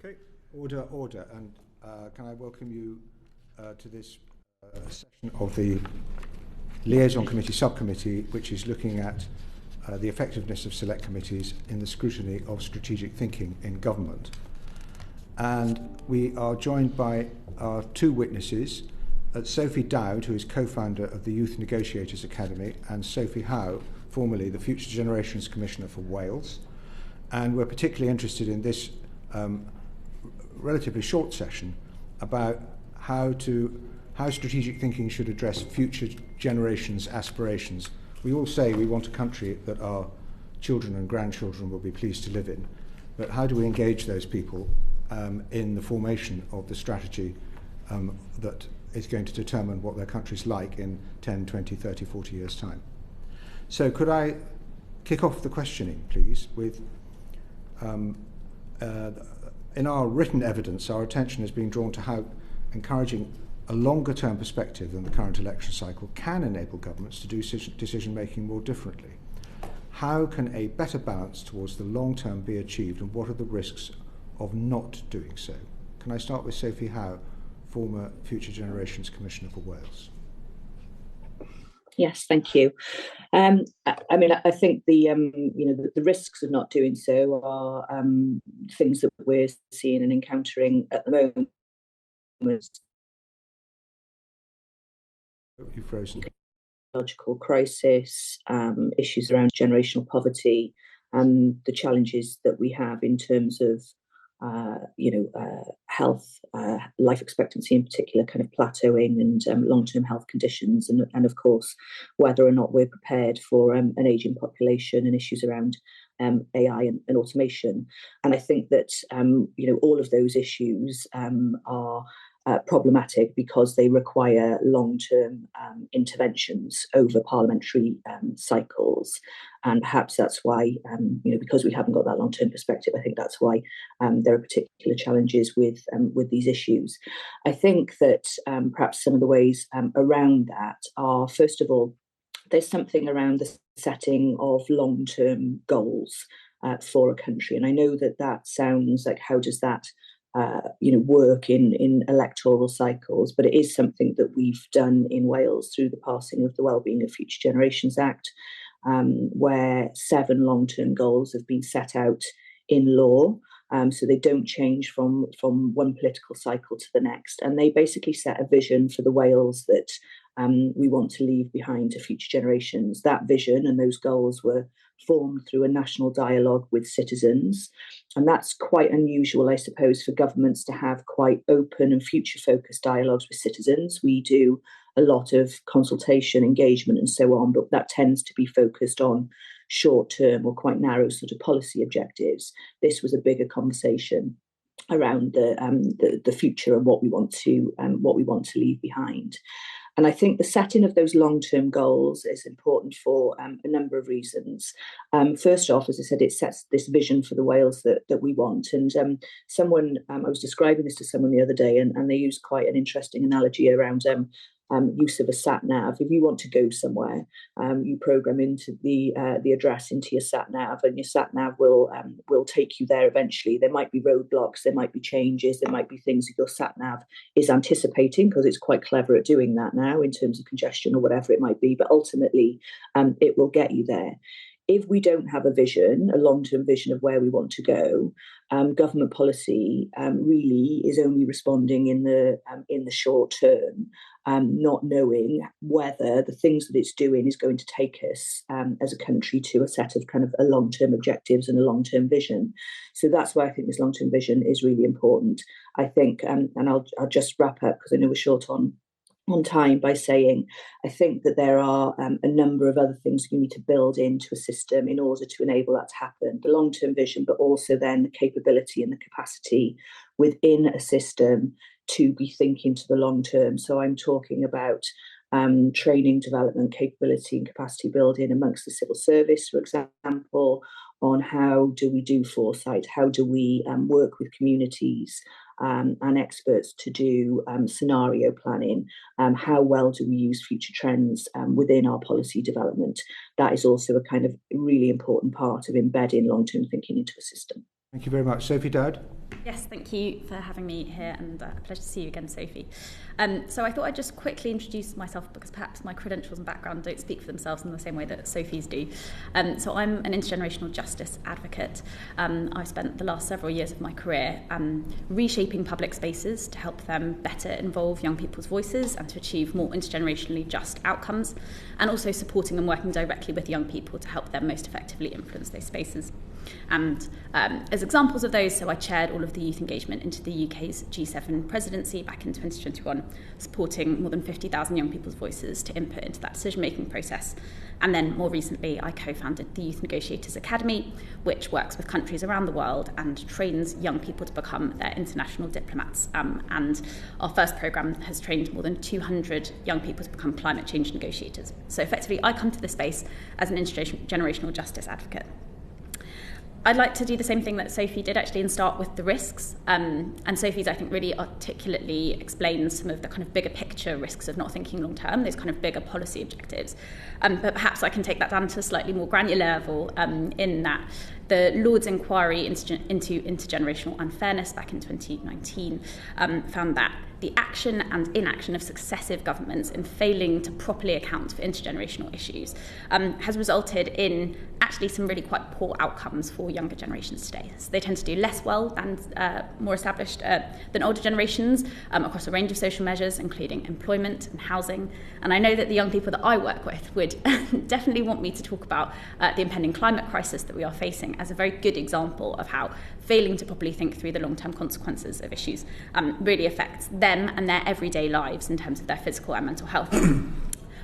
Okay, order, and can I welcome you to this session of the Liaison Committee subcommittee, which is looking at the effectiveness of select committees in the scrutiny of strategic thinking in government. And we are joined by our two witnesses, Sophie Daud, who is co-founder of the Youth Negotiators Academy, and Sophie Howe, formerly the Future Generations Commissioner for Wales. And we're particularly interested in this relatively short session about how strategic thinking should address future generations' aspirations. We all say we want a country that our children and grandchildren will be pleased to live in, but how do we engage those people in the formation of the strategy that is going to determine what their country's like in 10, 20, 30, 40 years' time? So could I kick off the questioning, please, with in our written evidence, our attention has been drawn to how encouraging a longer-term perspective than the current election cycle can enable governments to do decision-making more differently. How can a better balance towards the long-term be achieved, and what are the risks of not doing so? Can I start with Sophie Howe, former Future Generations Commissioner for Wales? Yes, thank you. I think the risks of not doing so are things that we're seeing and encountering at the moment. You've frozen. Ecological crisis, issues around generational poverty, and the challenges that we have in terms of health, life expectancy in particular, kind of plateauing, and long-term health conditions, and of course whether or not we're prepared for an ageing population and issues around AI and automation. And I think that all of those issues are problematic because they require long-term interventions over parliamentary cycles, and perhaps that's why because we haven't got that long-term perspective, I think that's why there are particular challenges with these issues. I think that perhaps some of the ways around that are, first of all, there's something around the setting of long-term goals for a country, and I know that sounds like, how does that work in electoral cycles, but it is something that we've done in Wales through the passing of the Wellbeing of Future Generations Act, where 7 long-term goals have been set out in law, so they don't change from one political cycle to the next, and they basically set a vision for the Wales that we want to leave behind to future generations. That vision and those goals were formed through a national dialogue with citizens, and that's quite unusual, I suppose, for governments to have quite open and future-focused dialogues with citizens. We do a lot of consultation, engagement, and so on, but that tends to be focused on short-term or quite narrow sort of policy objectives. This was a bigger conversation around the future and what we want to leave behind. And I think the setting of those long-term goals is important for a number of reasons. First off, as I said, it sets this vision for the Wales that we want. And I was describing this to someone the other day, and they used quite an interesting analogy around use of a sat nav. If you want to go somewhere, you program into the address into your sat nav, and your sat nav will take you there eventually. There might be roadblocks, there might be changes, there might be things that your sat nav is anticipating, because it's quite clever at doing that now in terms of congestion or whatever it might be. But ultimately, it will get you there. If we don't have a vision, a long-term vision of where we want to go, government policy really is only responding in the short term, not knowing whether the things that it's doing is going to take us as a country to a set of kind of a long-term objectives and a long-term vision. So that's why I think this long-term vision is really important. I think, and I'll just wrap up because I know we're short on time, by saying I think that there are a number of other things you need to build into a system in order to enable that to happen. The long-term vision, but also then the capability and the capacity within a system to be thinking to the long term. So I'm talking about training, development, capability and capacity building amongst the civil service, for example, on how do we do foresight, how do we work with communities and experts to do scenario planning, how well do we use future trends within our policy development. That is also a kind of really important part of embedding long-term thinking into a system. Thank you very much. Sophie Daud? Yes, thank you for having me here, and a pleasure to see you again, Sophie. So I thought I'd just quickly introduce myself, because perhaps my credentials and background don't speak for themselves in the same way that Sophie's do. So I'm an intergenerational justice advocate. I've spent the last several years of my career reshaping public spaces to help them better involve young people's voices and to achieve more intergenerationally just outcomes, and also supporting and working directly with young people to help them most effectively influence those spaces. And as examples of those, so I chaired all of the youth engagement into the UK's G7 presidency back in 2021, supporting more than 50,000 young people's voices to input into that decision-making process. And then more recently, I co-founded the Youth Negotiators Academy, which works with countries around the world and trains young people to become their international diplomats. And our first programme has trained more than 200 young people to become climate change negotiators. So effectively, I come to this space as an intergenerational justice advocate. I'd like to do the same thing that Sophie did, actually, and start with the risks. And Sophie's, I think, really articulately explains some of the kind of bigger picture risks of not thinking long term, those kind of bigger policy objectives. But perhaps I can take that down to a slightly more granular level, in that the Lord's inquiry into intergenerational unfairness back in 2019 found that the action and inaction of successive governments in failing to properly account for intergenerational issues has resulted in actually some really quite poor outcomes for younger generations today. So they tend to do less well than more established than older generations across a range of social measures, including employment and housing. And I know that the young people that I work with would definitely want me to talk about the impending climate crisis that we are facing as a very good example of how failing to properly think through the long-term consequences of issues really affects them and their everyday lives in terms of their physical and mental health.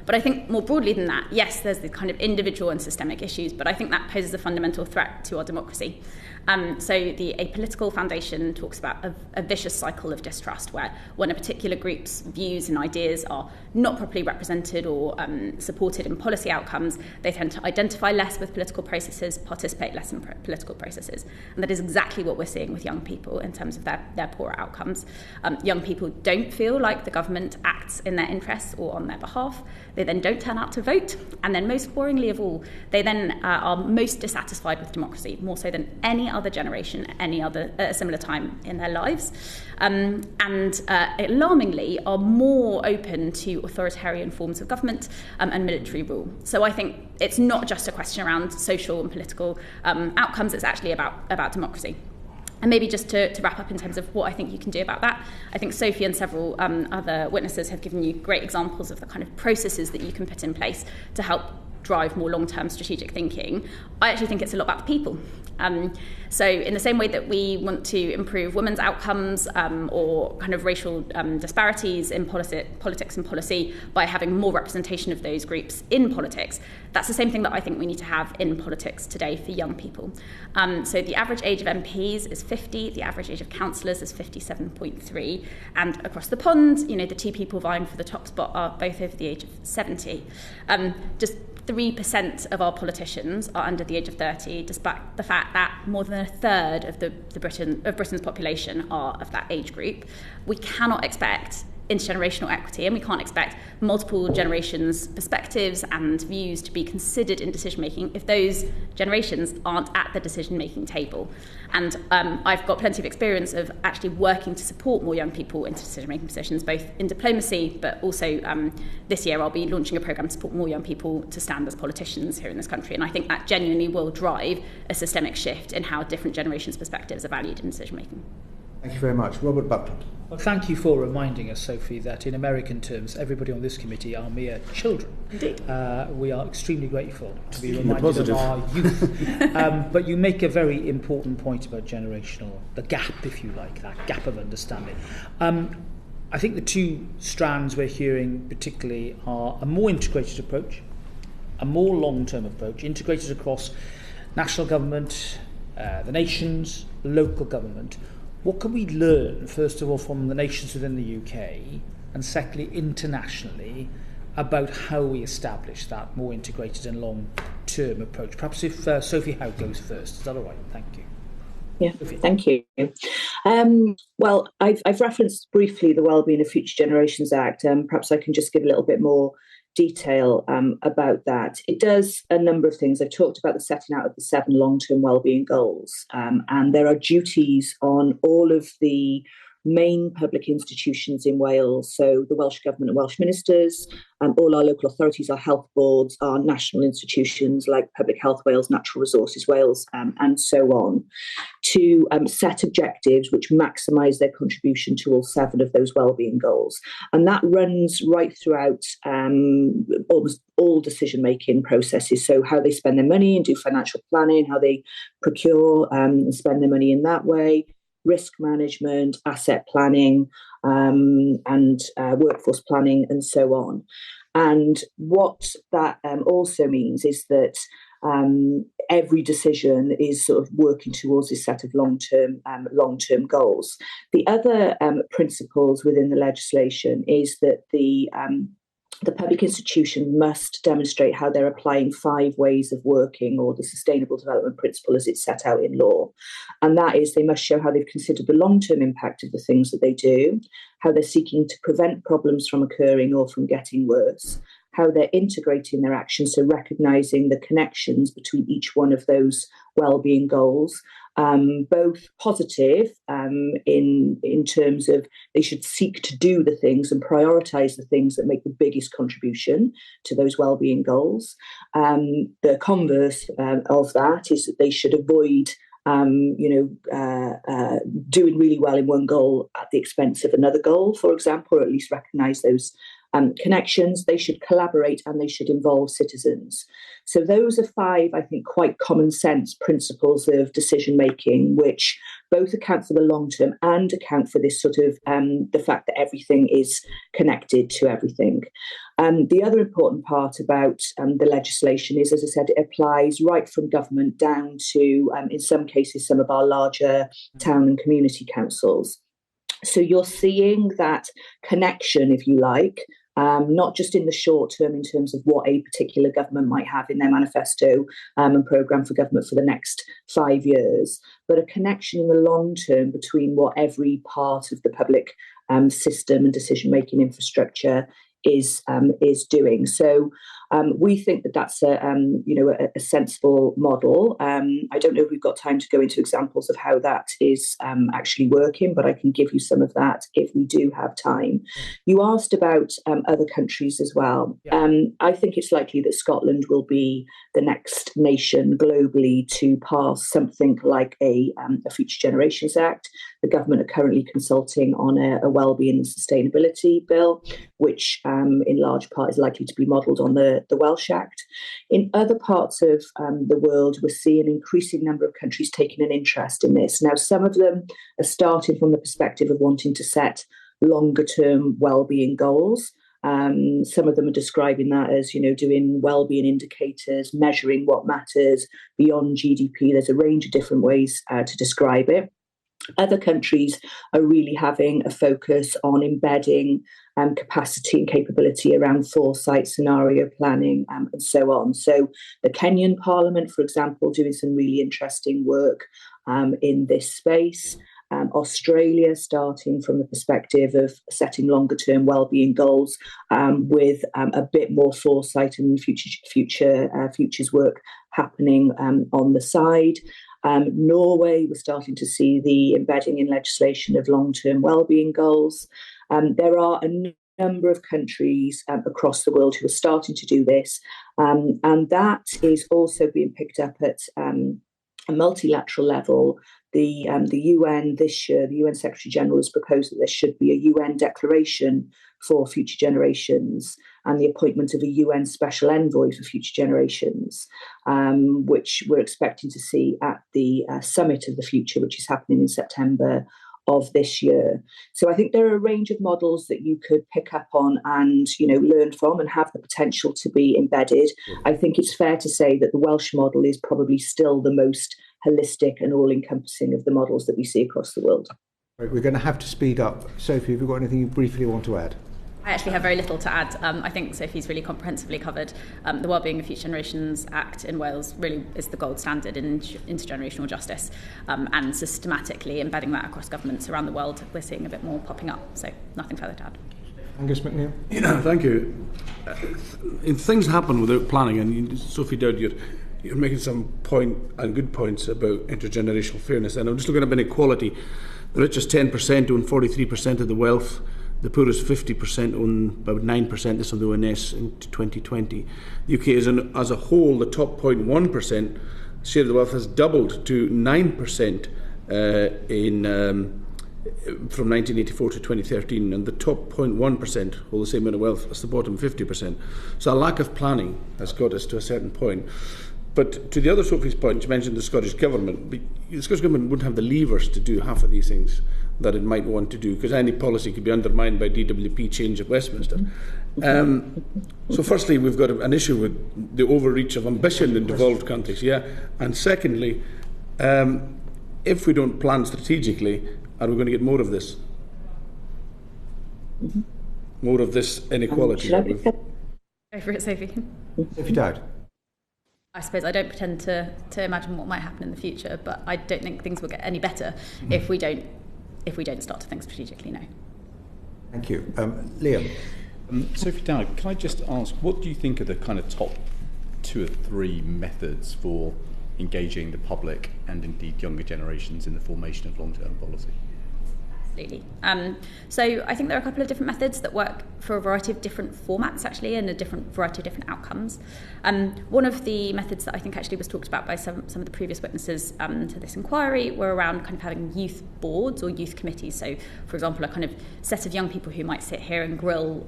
But I think more broadly than that, yes, there's the kind of individual and systemic issues, but I think that poses a fundamental threat to our democracy. So the Apolitical Foundation talks about a vicious cycle of distrust, where when a particular group's views and ideas are not properly represented or supported in policy outcomes, they tend to identify less with political processes, participate less in political processes. And that is exactly what we're seeing with young people in terms of their poorer outcomes. Young people don't feel like the government acts in their interests or on their behalf. They then don't turn out to vote. And then most worryingly of all, they then are most dissatisfied with democracy, more so than any other generation at any other similar time in their lives. And alarmingly are more open to authoritarian forms of government and military rule. So I think it's not just a question around social and political outcomes, it's actually about democracy. And maybe just to wrap up in terms of what I think you can do about that, I think Sophie and several other witnesses have given you great examples of the kind of processes that you can put in place to help drive more long-term strategic thinking. I actually think it's a lot about the people. So in the same way that we want to improve women's outcomes or kind of racial disparities in politics and policy by having more representation of those groups in politics, that's the same thing that I think we need to have in politics today for young people. So the average age of MPs is 50, the average age of councillors is 57.3, and across the pond, the two people vying for the top spot are both over the age of 70. Just 3% of our politicians are under the age of 30, despite the fact that more than a third of Britain's population are of that age group. We cannot expect intergenerational equity, and we can't expect multiple generations' perspectives and views to be considered in decision-making if those generations aren't at the decision-making table. And I've got plenty of experience of actually working to support more young people into decision-making positions, both in diplomacy, but also this year I'll be launching a programme to support more young people to stand as politicians here in this country. And I think that genuinely will drive a systemic shift in how different generations' perspectives are valued in decision-making. Thank you very much. Robert Butler. Well, thank you for reminding us, Sophie, that in American terms, everybody on this committee are mere children. Indeed. We are extremely grateful to be reminded of our youth. But you make a very important point about the gap, if you like, that gap of understanding. I think the two strands we're hearing particularly are a more integrated approach, a more long-term approach, integrated across national government, the nations, local government. What can we learn, first of all, from the nations within the UK, and secondly, internationally, about how we establish that more integrated and long-term approach? Perhaps if Sophie Howe goes first. Is that all right? Thank you. Yeah, thank you. Well, I've referenced briefly the Wellbeing of Future Generations Act. Perhaps I can just give a little bit more detail about that. It does a number of things. I've talked about the setting out of the 7 long-term wellbeing goals, and there are duties on all of the main public institutions in Wales, so the Welsh Government and Welsh ministers, all our local authorities, our health boards, our national institutions like Public Health Wales, Natural Resources Wales, and so on, to set objectives which maximise their contribution to all 7 of those wellbeing goals. And that runs right throughout almost all decision-making processes, so how they spend their money and do financial planning, how they procure and spend their money in that way, risk management, asset planning, and workforce planning, and so on. And what that also means is that every decision is sort of working towards this set of long-term goals. The other principles within the legislation is that the public institution must demonstrate how they're applying 5 ways of working, or the Sustainable Development Principle as it's set out in law. And that is, they must show how they've considered the long-term impact of the things that they do, how they're seeking to prevent problems from occurring or from getting worse, how they're integrating their actions, so recognising the connections between each one of those wellbeing goals, both positive in terms of they should seek to do the things and prioritise the things that make the biggest contribution to those wellbeing goals. The converse of that is that they should avoid doing really well in one goal at the expense of another goal, for example, or at least recognise those connections. They should collaborate and they should involve citizens. So those are 5, I think, quite common sense principles of decision making, which both account for the long term and account for this sort of the fact that everything is connected to everything. The other important part about the legislation is, as I said, it applies right from government down to, in some cases, some of our larger town and community councils. So you're seeing that connection, if you like, not just in the short term in terms of what a particular government might have in their manifesto and programme for government for the next 5 years, but a connection in the long term between what every part of the public system and decision-making infrastructure is doing. So we think that that's a sensible model. I don't know if we've got time to go into examples of how that is actually working, but I can give you some of that if we do have time. You asked about other countries as well. I think it's likely that Scotland will be the next nation globally to pass something like a Future Generations Act. The government are currently consulting on a wellbeing and sustainability bill, which in large part is likely to be modelled on the Welsh Act. In other parts of the world, we're seeing an increasing number of countries taking an interest in this. Now, some of them are starting from the perspective of wanting to set longer-term wellbeing goals. Some of them are describing that as, doing wellbeing indicators, measuring what matters beyond GDP. There's a range of different ways to describe it. Other countries are really having a focus on embedding capacity and capability around foresight, scenario planning, and so on. So the Kenyan Parliament, for example, doing some really interesting work in this space. Australia starting from the perspective of setting longer-term wellbeing goals with a bit more foresight and futures work happening on the side. Norway, we're starting to see the embedding in legislation of long-term wellbeing goals. There are a number of countries across the world who are starting to do this, and that is also being picked up at a multilateral level. The UN this year, the UN Secretary General has proposed that there should be a UN declaration for future generations and the appointment of a UN Special Envoy for future generations, which we're expecting to see at the Summit of the Future, which is happening in September of this year. So I think there are a range of models that you could pick up on and, learn from and have the potential to be embedded. I think it's fair to say that the Welsh model is probably still the most holistic and all-encompassing of the models that we see across the world. Right, we're going to have to speed up. Sophie, have you got anything you briefly want to add? I actually have very little to add. I think Sophie's really comprehensively covered. The Wellbeing of Future Generations Act in Wales really is the gold standard in intergenerational justice, and systematically embedding that across governments around the world. We're seeing a bit more popping up, so nothing further to add. Angus McNeill. Yeah, thank you. Things happen without planning, and Sophie Daud, you're making some point and good points about intergenerational fairness. And I'm just looking at inequality. The richest 10% own 43% of the wealth. The poorest 50% own about 9%. This on the ONS in 2020. The UK as a whole, the top 0.1% share of the wealth has doubled to 9% from 1984 to 2013, and the top 0.1% hold the same amount of wealth as the bottom 50%. So a lack of planning has got us to a certain point. But to the other Sophie's point, you mentioned the Scottish Government. The Scottish Government wouldn't have the levers to do half of these things that it might want to do, because any policy could be undermined by DWP change at Westminster. So firstly, we've got an issue with the overreach of ambition in devolved countries, and secondly, if we don't plan strategically, are we going to get more of this? More of this inequality? Go for it, Sophie. Sophie Daud. I suppose I don't pretend to imagine what might happen in the future, but I don't think things will get any better if we don't start to think strategically. No. Thank you, Liam. Sophie Daud, can I just ask, what do you think are the kind of top 2 or 3 methods for engaging the public and indeed younger generations in the formation of long-term policy? Absolutely. So I think there are a couple of different methods that work for a variety of different formats, actually, and a variety of different outcomes. One of the methods that I think actually was talked about by some of the previous witnesses to this inquiry were around kind of having youth boards or youth committees. So, for example, a kind of set of young people who might sit here and grill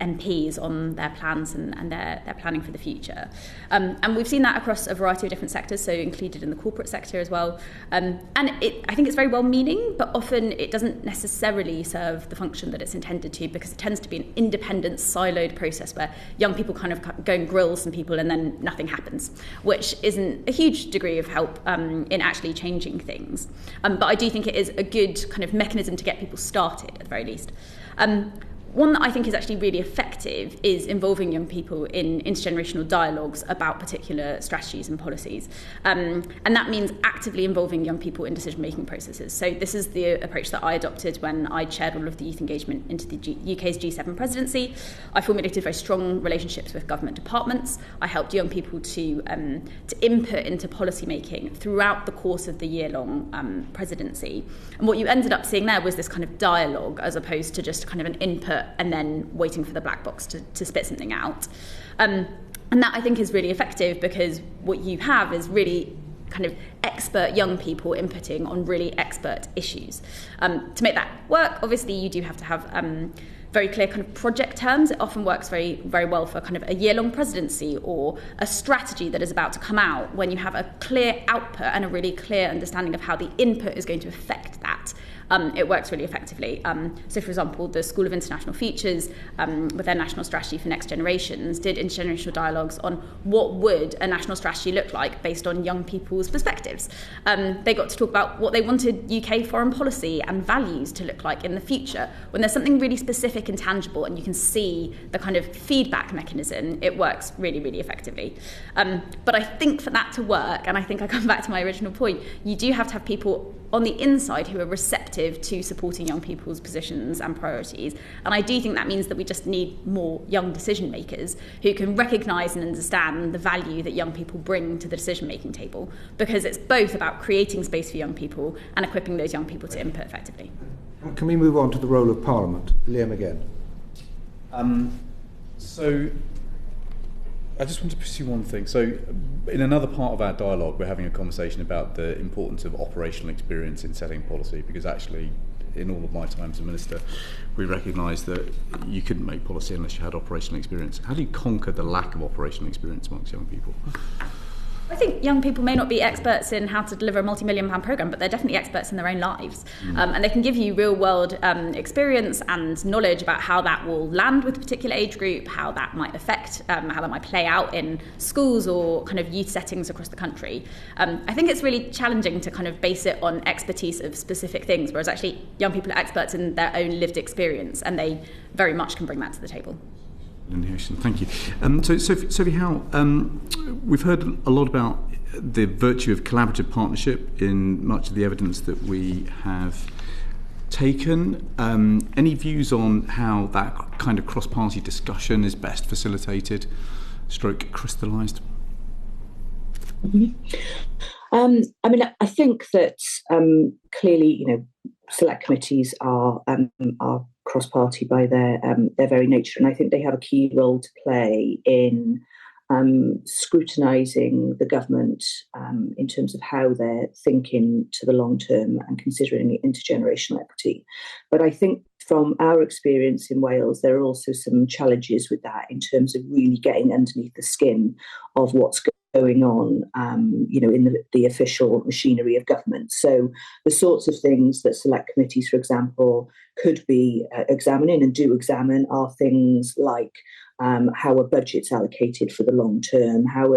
MPs on their plans and their planning for the future. And we've seen that across a variety of different sectors, so included in the corporate sector as well. And I think it's very well-meaning, but often it doesn't necessarily serve the function that it's intended to, because it tends to be an independent, siloed process where young people kind of go and grill some people and then nothing happens, which isn't a huge degree of help in actually changing things. But I do think it is a good kind of mechanism to get people started, at the very least. One that I think is actually really effective is involving young people in intergenerational dialogues about particular strategies and policies. And that means actively involving young people in decision-making processes. So this is the approach that I adopted when I chaired all of the youth engagement into the UK's G7 presidency. I formulated very strong relationships with government departments. I helped young people to input into policy making throughout the course of the year-long presidency. And what you ended up seeing there was this kind of dialogue as opposed to just kind of an input and then waiting for the black box to spit something out. And that, I think, is really effective, because what you have is really kind of expert young people inputting on really expert issues. To make that work, obviously, you do have to have very clear kind of project terms. It often works very, very well for kind of a year-long presidency or a strategy that is about to come out, when you have a clear output and a really clear understanding of how the input is going to affect that. It works really effectively. So, for example, the School of International Futures, with their national strategy for next generations, did intergenerational dialogues on what would a national strategy look like based on young people's perspectives. They got to talk about what they wanted UK foreign policy and values to look like in the future. When there's something really specific and tangible and you can see the kind of feedback mechanism, it works really, really effectively. But I think for that to work, and I think I come back to my original point, you do have to have people on the inside who are receptive to supporting young people's positions and priorities. And I do think that means that we just need more young decision makers who can recognise and understand the value that young people bring to the decision-making table, because it's both about creating space for young people and equipping those young people to input effectively. Can we move on to the role of Parliament? Liam again. So I just want to pursue one thing. So in another part of our dialogue, we're having a conversation about the importance of operational experience in setting policy, because actually in all of my time as a minister, we recognised that you couldn't make policy unless you had operational experience. How do you conquer the lack of operational experience amongst young people? I think young people may not be experts in how to deliver a multi-million-pound programme, but they're definitely experts in their own lives. And they can give you real-world experience and knowledge about how that will land with a particular age group, how that might affect, how that might play out in schools or kind of youth settings across the country. I think it's really challenging to kind of base it on expertise of specific things, whereas actually young people are experts in their own lived experience, and they very much can bring that to the table. Thank you. So, Sophie, Howe, we've heard a lot about the virtue of collaborative partnership in much of the evidence that we have taken. Any views on how that kind of cross-party discussion is best facilitated, stroke crystallised? I think that clearly, select committees are cross-party by their very nature, and I think they have a key role to play in scrutinising the government in terms of how they're thinking to the long term and considering intergenerational equity. But I think from our experience in Wales, there are also some challenges with that in terms of really getting underneath the skin of what's going on, in the official machinery of government. So the sorts of things that select committees, for example, could be examining and do examine are things like how a budget's allocated for the long term, how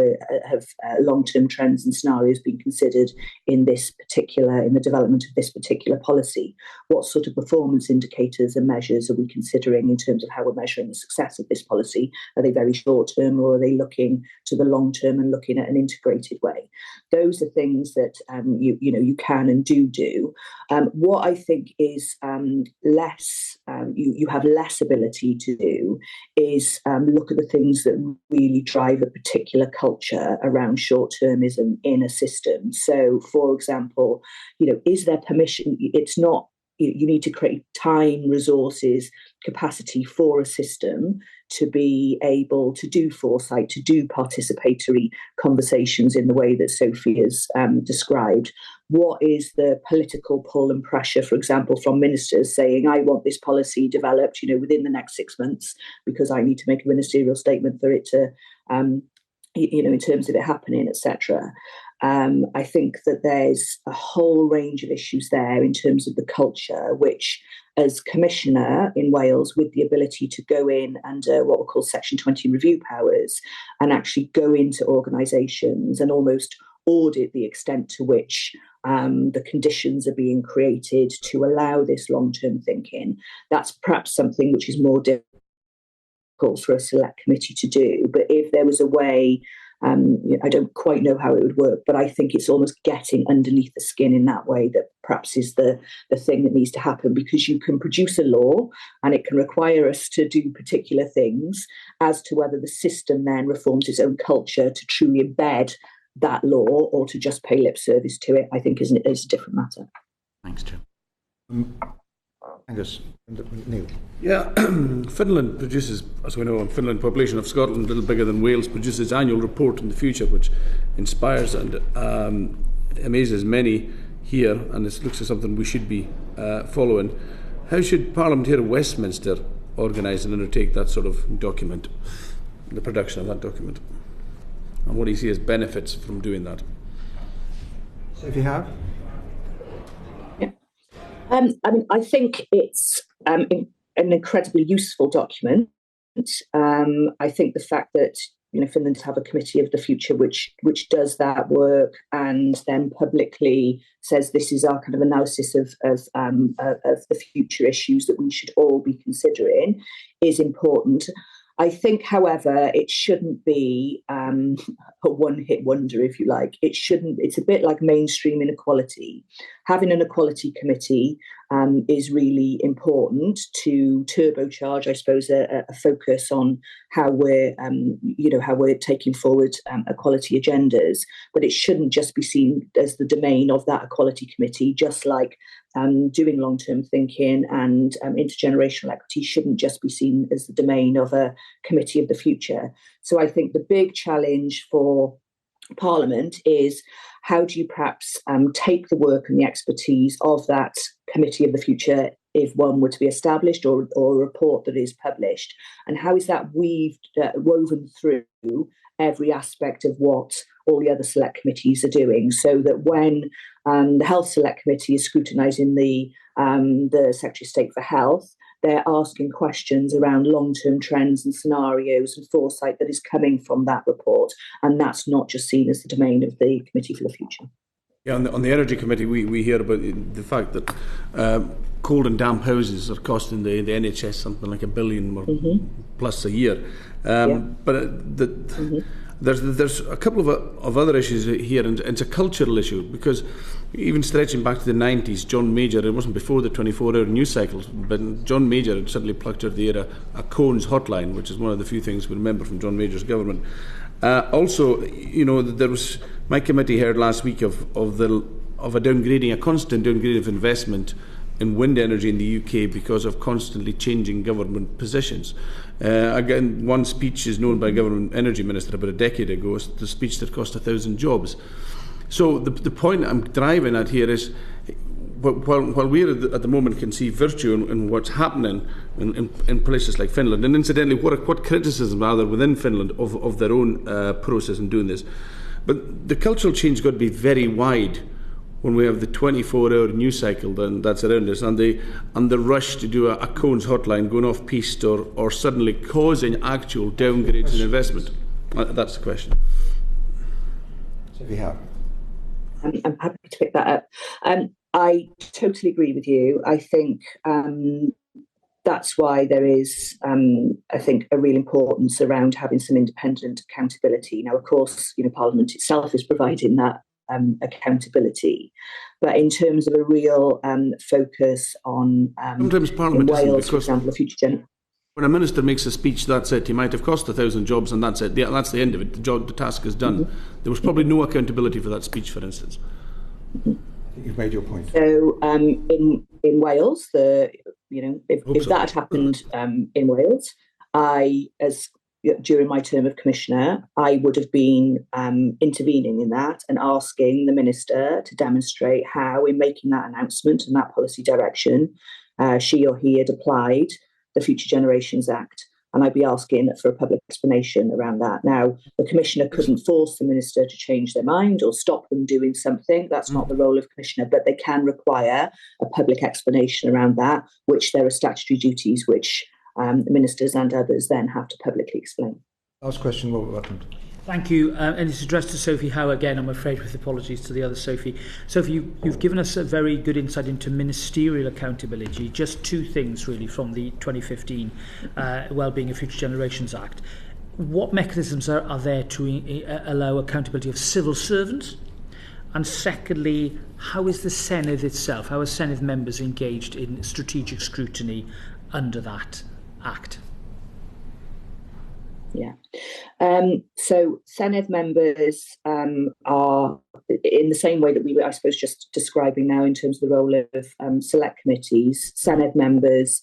have long-term trends and scenarios been considered in the development of this particular policy? What sort of performance indicators and measures are we considering in terms of how we're measuring the success of this policy? Are they very short-term, or are they looking to the long term and looking at an integrated way? Those are things that you can and do. What I think is you have less ability to do is look at the things that really drive a particular culture around short-termism in a system. So, for example, is there permission? It's not, you need to create time, resources, capacity for a system to be able to do foresight, to do participatory conversations in the way that Sophie has described. What is the political pull and pressure, for example, from ministers saying, I want this policy developed, within the next 6 months, because I need to make a ministerial statement for it to, in terms of it happening, etc. I think that there's a whole range of issues there in terms of the culture, which, as Commissioner in Wales, with the ability to go in under what we call Section 20 review powers and actually go into organisations and almost audit the extent to which the conditions are being created to allow this long-term thinking, that's perhaps something which is more difficult for a select committee to do. But if there was a way, I don't quite know how it would work, but I think it's almost getting underneath the skin in that way that perhaps is the thing that needs to happen, because you can produce a law and it can require us to do particular things. As to whether the system then reforms its own culture to truly embed that law or to just pay lip service to it, I think is a different matter. Thanks, Jim. Angus, Neil. Yeah, Finland produces, as we know, a Finland population of Scotland, a little bigger than Wales, produces its annual report in the future, which inspires and amazes many here, and it looks like something we should be following. How should Parliament here at Westminster organise and undertake that sort of document, the production of that document? And what do you see as benefits from doing that? So if you have? Yeah. I think it's an incredibly useful document. I think the fact that Finland have a committee of the future which does that work and then publicly says this is our kind of analysis of the future issues that we should all be considering is important. I think, however, it shouldn't be a one-hit wonder, if you like. It's a bit like mainstream inequality. Having an equality committee is really important to turbocharge, I suppose, a focus on how we're taking forward equality agendas. But it shouldn't just be seen as the domain of that equality committee, just like doing long-term thinking and intergenerational equity shouldn't just be seen as the domain of a committee of the future. So I think the big challenge for Parliament is how do you perhaps take the work and the expertise of that committee of the future, if one were to be established, or a report that is published, and how is that woven through every aspect of what all the other select committees are doing, so that when the Health Select Committee is scrutinising the Secretary of State for Health, they're asking questions around long-term trends and scenarios and foresight that is coming from that report, and that's not just seen as the domain of the Committee for the Future. Yeah, on the Energy Committee, we hear about the fact that cold and damp houses are costing the NHS something like $1 billion or plus a year. But there's a couple of other issues here, and it's a cultural issue, because even stretching back to the 90s, John Major, it wasn't before the 24-hour news cycles, but John Major had suddenly plucked out of the air a Cones hotline, which is one of the few things we remember from John Major's government. Also, there was, my committee heard last week of a constant downgrading of investment in wind energy in the UK because of constantly changing government positions. Again, one speech is known by a government energy minister about a decade ago, the speech that cost 1,000 jobs. So the point I'm driving at here is, while we at the moment can see virtue in what's happening in places like Finland, and incidentally, what criticism are there within Finland of their own process in doing this? But the cultural change has got to be very wide when we have the 24-hour news cycle that's around us, and the rush to do a Cones hotline going off-piste or suddenly causing actual downgrades in investment. That's the question. Sophie, Howe. I'm happy to pick that up. I totally agree with you. I think that's why there is, I think, a real importance around having some independent accountability. Now, of course, Parliament itself is providing that accountability, but in terms of a real focus on sometimes Parliament in Wales, isn't, for example, the future generation. When a minister makes a speech, that's it. He might have cost 1,000 jobs, and that's it. That's the end of it. The task is done. Mm-hmm. There was probably no accountability for that speech, for instance. Mm-hmm. I think you've made your point. So in Wales, if that had happened in Wales, during my term of commissioner, I would have been intervening in that and asking the minister to demonstrate how, in making that announcement and that policy direction, she or he had applied the Future Generations Act. And I'd be asking for a public explanation around that. Now, the commissioner couldn't force the minister to change their mind or stop them doing something. That's not the role of commissioner, but they can require a public explanation around that, which there are statutory duties which ministers and others then have to publicly explain. Last question, Robert Rutland. Thank you, and it's addressed to Sophie Howe again, I'm afraid, with apologies to the other Sophie. Sophie, you've given us a very good insight into ministerial accountability. Just two things, really, from the 2015 Wellbeing of Future Generations Act. What mechanisms are there to allow accountability of civil servants? And secondly, how is the Senedd itself, how are Senedd members engaged in strategic scrutiny under that Act? Yeah. So Senedd members are, in the same way that we were, I suppose, just describing now in terms of the role of select committees, Senedd members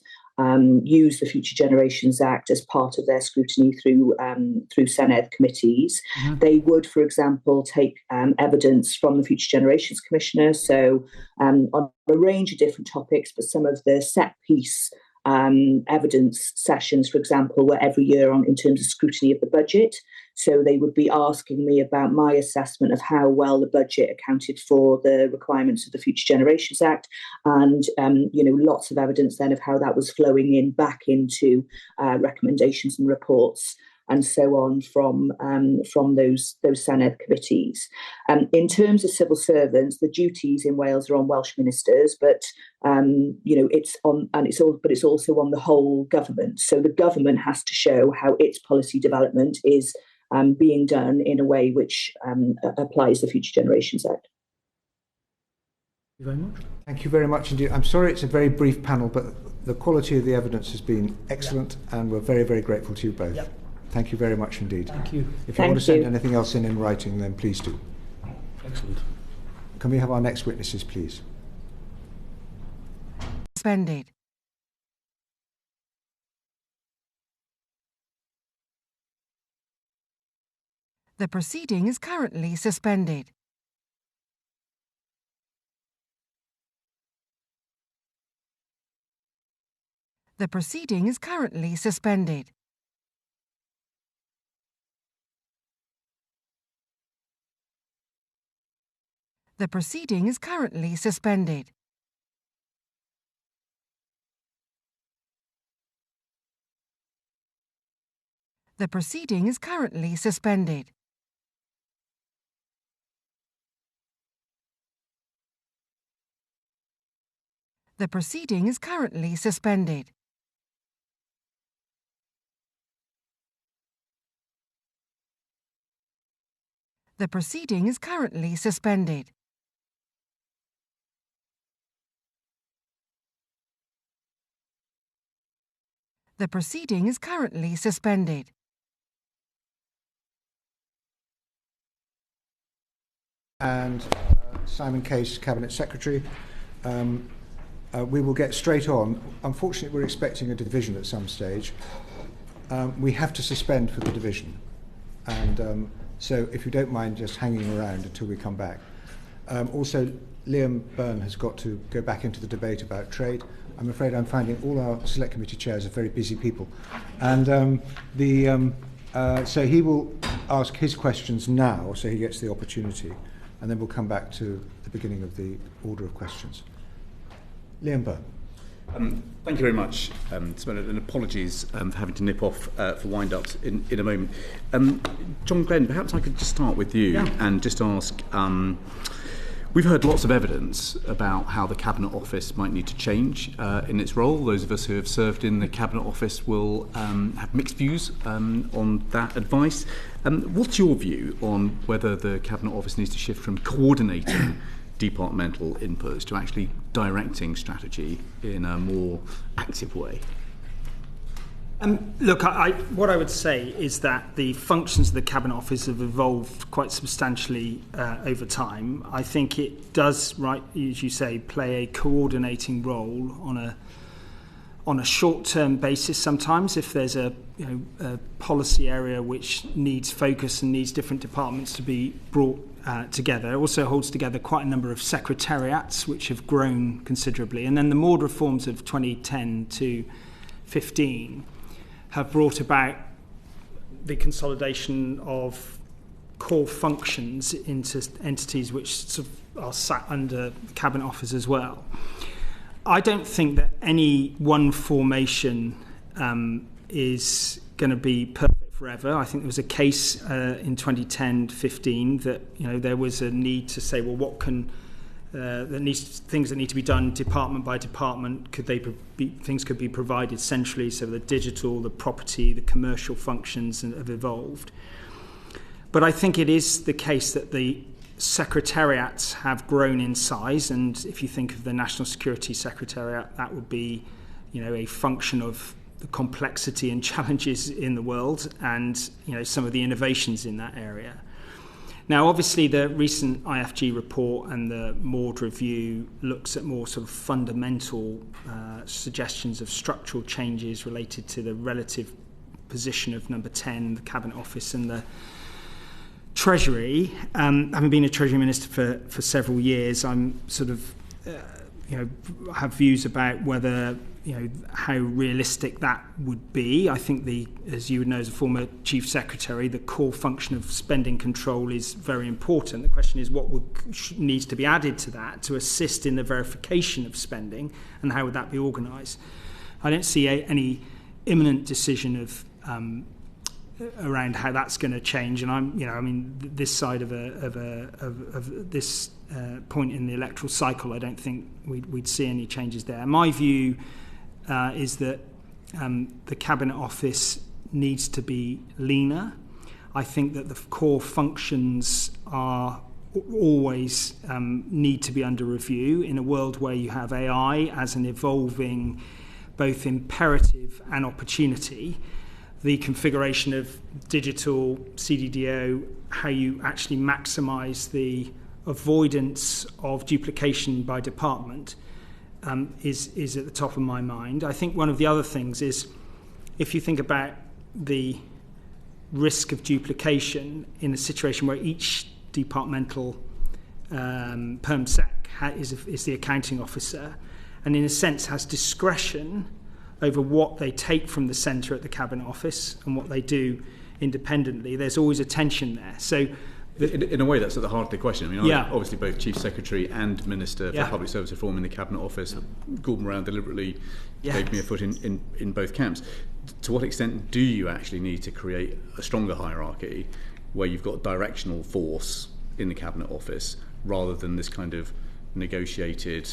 use the Future Generations Act as part of their scrutiny through Senedd committees. Mm-hmm. They would, for example, take evidence from the Future Generations Commissioner, so on a range of different topics, but some of the set piece evidence sessions, for example, were every year in terms of scrutiny of the budget. So they would be asking me about my assessment of how well the budget accounted for the requirements of the Future Generations Act, and lots of evidence then of how that was flowing in back into recommendations and reports and so on from those Senedd committees. In terms of civil servants, the duties in Wales are on Welsh ministers, but it's also on the whole government. So the government has to show how its policy development is being done in a way which applies the Future Generations Act. Thank you very much. Thank you very much indeed. I'm sorry it's a very brief panel, but the quality of the evidence has been excellent, and we're very, very grateful to you both. Yep. Thank you very much indeed. Thank you. If you want to send anything else in writing, then please do. Excellent. Can we have our next witnesses, please? Suspended. The proceeding is currently suspended. The proceeding is currently suspended. The proceeding is currently suspended. The proceeding is currently suspended. The proceeding is currently suspended. The proceeding is currently suspended. The proceeding is currently suspended. And Simon Case, Cabinet Secretary. We will get straight on. Unfortunately, we're expecting a division at some stage. We have to suspend for the division. And so if you don't mind just hanging around until we come back. Also, Liam Byrne has got to go back into the debate about trade. I'm afraid I'm finding all our select committee chairs are very busy people. And so he will ask his questions now, so he gets the opportunity. And then we'll come back to the beginning of the order of questions. Liam Byrne. Thank you very much, and apologies for having to nip off for wind-ups in a moment. John Glen, perhaps I could just start with you and just ask, we've heard lots of evidence about how the Cabinet Office might need to change in its role. Those of us who have served in the Cabinet Office will have mixed views on that advice. What's your view on whether the Cabinet Office needs to shift from coordinating departmental inputs to actually directing strategy in a more active way? Look, what I would say is that the functions of the Cabinet Office have evolved quite substantially over time. I think it does, right, as you say, play a coordinating role on a short-term basis sometimes if there's a policy area which needs focus and needs different departments to be brought together. It also holds together quite a number of secretariats which have grown considerably. And then the MORD reforms of 2010 to 15 have brought about the consolidation of core functions into entities which sort of are sat under the Cabinet Office as well. I don't think that any one formation is going to be perfect forever. I think there was a case in 2010-15 that there was a need to say, well, what can things that need to be done department by department, things could be provided centrally, so the digital, the property, the commercial functions have evolved. But I think it is the case that the secretariats have grown in size, and if you think of the National Security Secretariat, that would be a function of the complexity and challenges in the world and some of the innovations in that area. Now, obviously, the recent IFG report and the MORD review looks at more sort of fundamental suggestions of structural changes related to the relative position of number 10, the Cabinet Office, and the Treasury. Having been a Treasury Minister for several years, I'm sort of, have views about whether, how realistic that would be. I think as you would know as a former Chief Secretary, the core function of spending control is very important. The question is what needs to be added to that to assist in the verification of spending, and how would that be organised? I don't see any imminent decision of around how that's going to change, and this side of this point in the electoral cycle, I don't think we'd see any changes there. My view is that the Cabinet Office needs to be leaner. I think that the core functions are always need to be under review in a world where you have AI as an evolving both imperative and opportunity. The configuration of digital CDDO, how you actually maximise the avoidance of duplication by department is at the top of my mind. I think one of the other things is, if you think about the risk of duplication in a situation where each departmental perm sec is the accounting officer, and in a sense has discretion over what they take from the centre at the Cabinet Office and what they do independently, there's always a tension there. So, in a way, that's at the heart of the question. I'm obviously both Chief Secretary and Minister for Public Service Reform in the Cabinet Office. Gordon Brown deliberately gave me a foot in both camps. To what extent do you actually need to create a stronger hierarchy where you've got directional force in the Cabinet Office rather than this kind of negotiated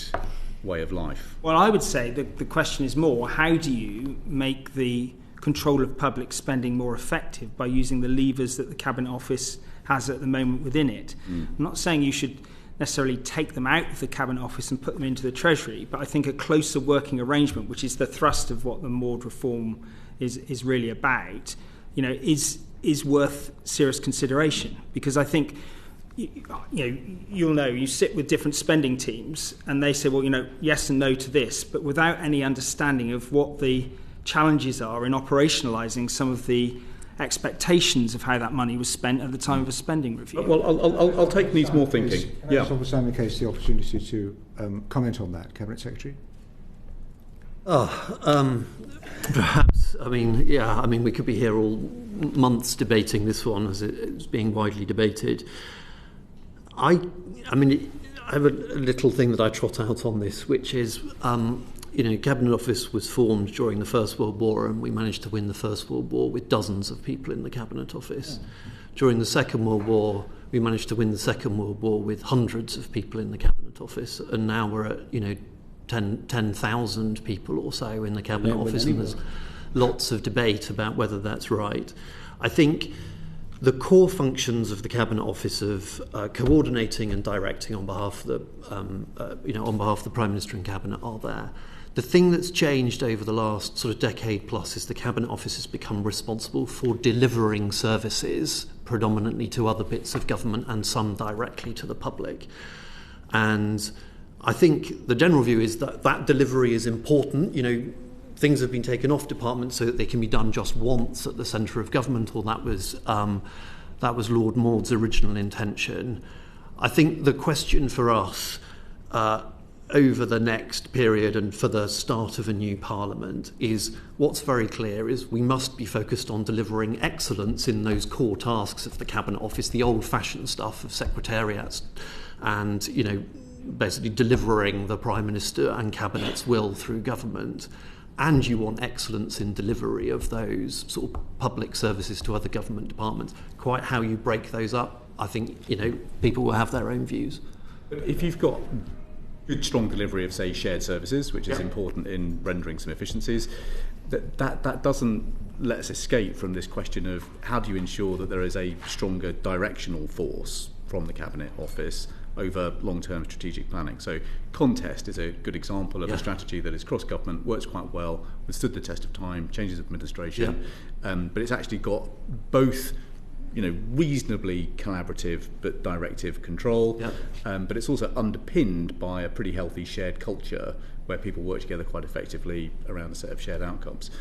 way of life? Well, I would say that the question is more, how do you make the control of public spending more effective by using the levers that the Cabinet Office has at the moment within it. I'm not saying you should necessarily take them out of the Cabinet Office and put them into the Treasury, but I think a closer working arrangement, which is the thrust of what the Maud reform is really about, is worth serious consideration. Because I think, you sit with different spending teams and they say, well, yes and no to this, but without any understanding of what the challenges are in operationalising some of the expectations of how that money was spent at the time of a spending review. Well, I'll take needs more thinking. Can I just offer Simon Case the opportunity to comment on that, Cabinet Secretary? Perhaps. We could be here all months debating this one as it's being widely debated. I have a little thing that I trot out on this, which is, Cabinet Office was formed during the First World War, and we managed to win the First World War with dozens of people in the Cabinet Office. During the Second World War, we managed to win the Second World War with hundreds of people in the Cabinet Office, and now we're at 10,000 people or so in the Cabinet Office, and there's lots of debate about whether that's right. I think the core functions of the Cabinet Office of coordinating and directing on behalf of the Prime Minister and Cabinet are there. The thing that's changed over the last sort of decade plus is the Cabinet Office has become responsible for delivering services predominantly to other bits of government and some directly to the public. And I think the general view is that delivery is important. Things have been taken off departments so that they can be done just once at the centre of government, or that was Lord Maud's original intention. I think the question for us over the next period and for the start of a new parliament is, what's very clear is we must be focused on delivering excellence in those core tasks of the Cabinet Office, the old-fashioned stuff of secretariats, and basically delivering the Prime Minister and Cabinet's will through government. And you want excellence in delivery of those sort of public services to other government departments. Quite how you break those up, I think, people will have their own views. But if you've got good, strong delivery of, say, shared services, which is important in rendering some efficiencies, that doesn't let us escape from this question of how do you ensure that there is a stronger directional force from the Cabinet Office over long-term strategic planning. So Contest is a good example of a strategy that is cross-government, works quite well, withstood the test of time, changes of administration, but it's actually got both reasonably collaborative but directive control, but it's also underpinned by a pretty healthy shared culture where people work together quite effectively around a set of shared outcomes.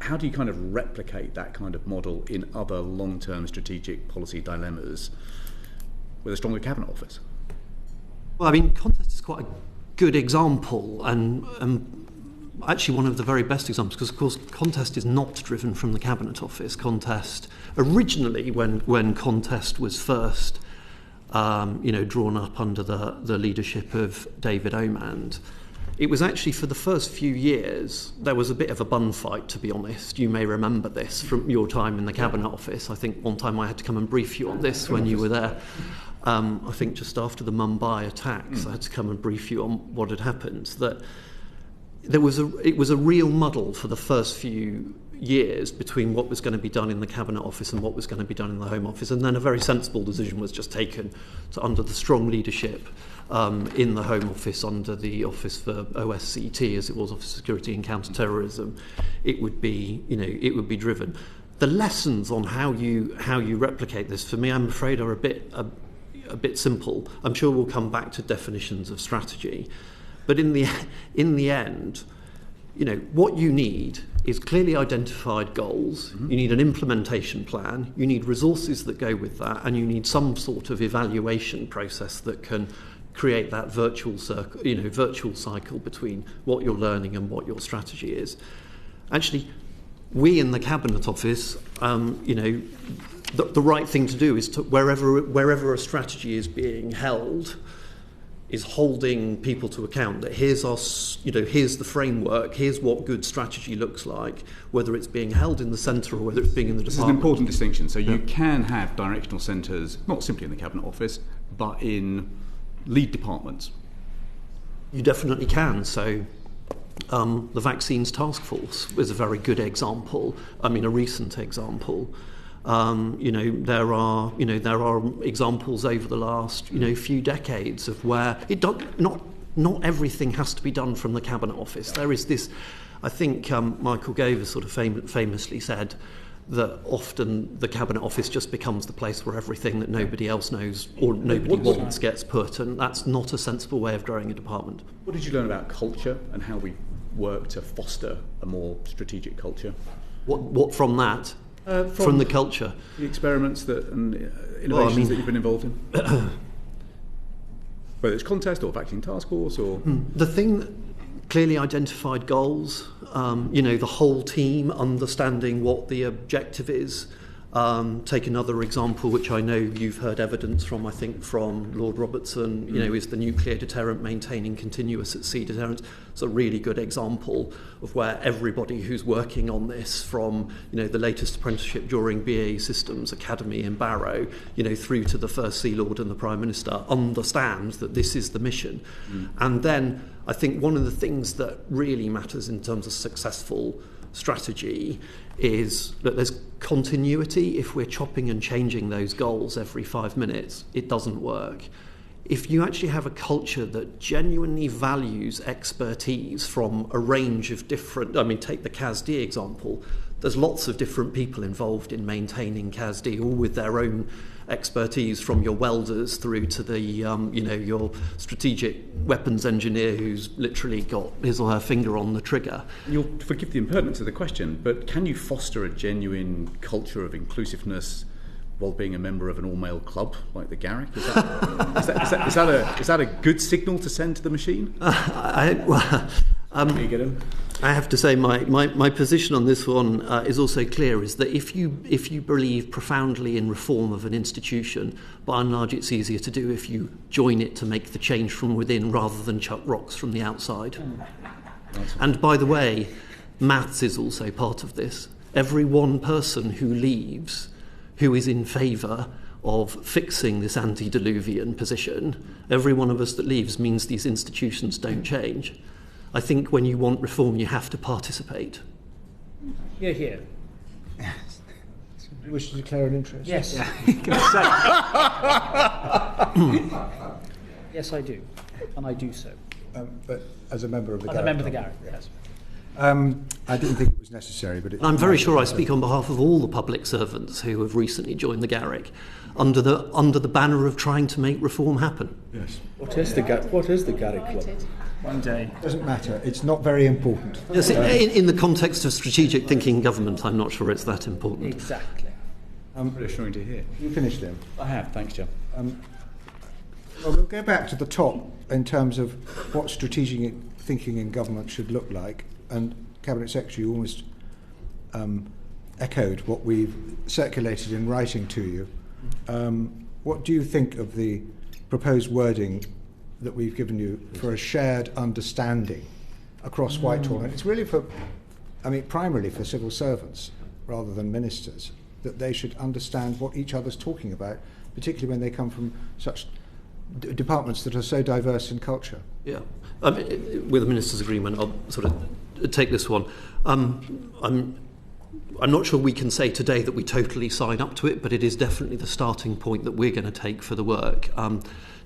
How do you kind of replicate that kind of model in other long-term strategic policy dilemmas with a stronger Cabinet Office? Well, Contest is quite a good example, and actually one of the very best examples, because of course Contest is not driven from the Cabinet Office. Contest, originally when Contest was first drawn up under the leadership of David Omand, it was actually for the first few years there was a bit of a bun fight, to be honest. You may remember this from your time in the Cabinet Office. I think one time I had to come and brief you on this when you were there. I think just after the Mumbai attacks, I had to come and brief you on what had happened. That it was a real muddle for the first few years between what was going to be done in the Cabinet Office and what was going to be done in the Home Office, and then a very sensible decision was just taken under the strong leadership in the Home Office, under the Office for OSCT, as it was, Office of Security and Counter-Terrorism. It would be driven. The lessons on how you replicate this, for me, I'm afraid, are a bit simple. I'm sure we'll come back to definitions of strategy, but in the end, what you need is clearly identified goals. You need an implementation plan. You need resources that go with that, and you need some sort of evaluation process that can create that virtual cycle between what you're learning and what your strategy is. Actually, we in the Cabinet Office, the right thing to do is to wherever a strategy is being held, is holding people to account that here's the framework, here's what good strategy looks like, whether it's being held in the centre or whether it's being in the department. This is an important distinction. So you can have directional centres, not simply in the Cabinet Office, but in lead departments. You definitely can. So the Vaccines Task Force was a very good example, a recent example. There are examples over the last few decades of where not everything has to be done from the Cabinet Office. There is this, I think Michael Gove has sort of famously said that often the Cabinet Office just becomes the place where everything that nobody else knows or nobody wants gets put, and that's not a sensible way of growing a department. What did you learn about culture and how we work to foster a more strategic culture? What from that? From the culture? The experiments and innovations that you've been involved in? Whether it's contest or vaccine task force or... The thing that clearly identified goals, the whole team understanding what the objective is. Take another example, which I know you've heard evidence from, I think, from Lord Robertson, is the nuclear deterrent, maintaining continuous at sea deterrence. It's a really good example of where everybody who's working on this, from, the latest apprenticeship during BAE Systems Academy in Barrow, through to the First Sea Lord and the Prime Minister, understands that this is the mission. And then I think one of the things that really matters in terms of successful strategy is that there's continuity. If we're chopping and changing those goals every 5 minutes, it doesn't work. If you actually have a culture that genuinely values expertise from a range of different, take the CASD example, there's lots of different people involved in maintaining CASD, all with their own expertise, from your welders through to the your strategic weapons engineer who's literally got his or her finger on the trigger. You'll forgive the impertinence of the question, but can you foster a genuine culture of inclusiveness while being a member of an all-male club like the Garrick? Is that a good signal to send to the machine? Can you get him? I have to say my position on this one is also clear, is that if you believe profoundly in reform of an institution, by and large it's easier to do if you join it to make the change from within rather than chuck rocks from the outside. And by the way, maths is also part of this. Every one person who leaves who is in favour of fixing this antediluvian position, every one of us that leaves means these institutions don't change. I think when you want reform, you have to participate. Here. You wish to declare an interest? Yes. Yeah. Yes, I do. And I do so. But as a member of the Garrick? As a member of the Garrick, yes. I didn't think it was necessary, but... I'm very sure I speak on behalf of all the public servants who have recently joined the Garrick under the banner of trying to make reform happen. Yes. What is the Garrick Club? One day. Doesn't matter. It's not very important. Yes, in the context of strategic thinking in government, I'm not sure it's that important. Exactly. Reassuring to hear. You finished then? I have, thanks, Joe. Well, we'll go back to the top in terms of what strategic thinking in government should look like. And Cabinet Secretary almost echoed what we've circulated in writing to you. What do you think of the proposed wording that we've given you for a shared understanding across Whitehall? And it's really primarily for civil servants rather than ministers, that they should understand what each other's talking about, particularly when they come from such departments that are so diverse in culture. Yeah. With the minister's agreement, I'll sort of take this one. I'm not sure we can say today that we totally sign up to it, but it is definitely the starting point that we're going to take for the work.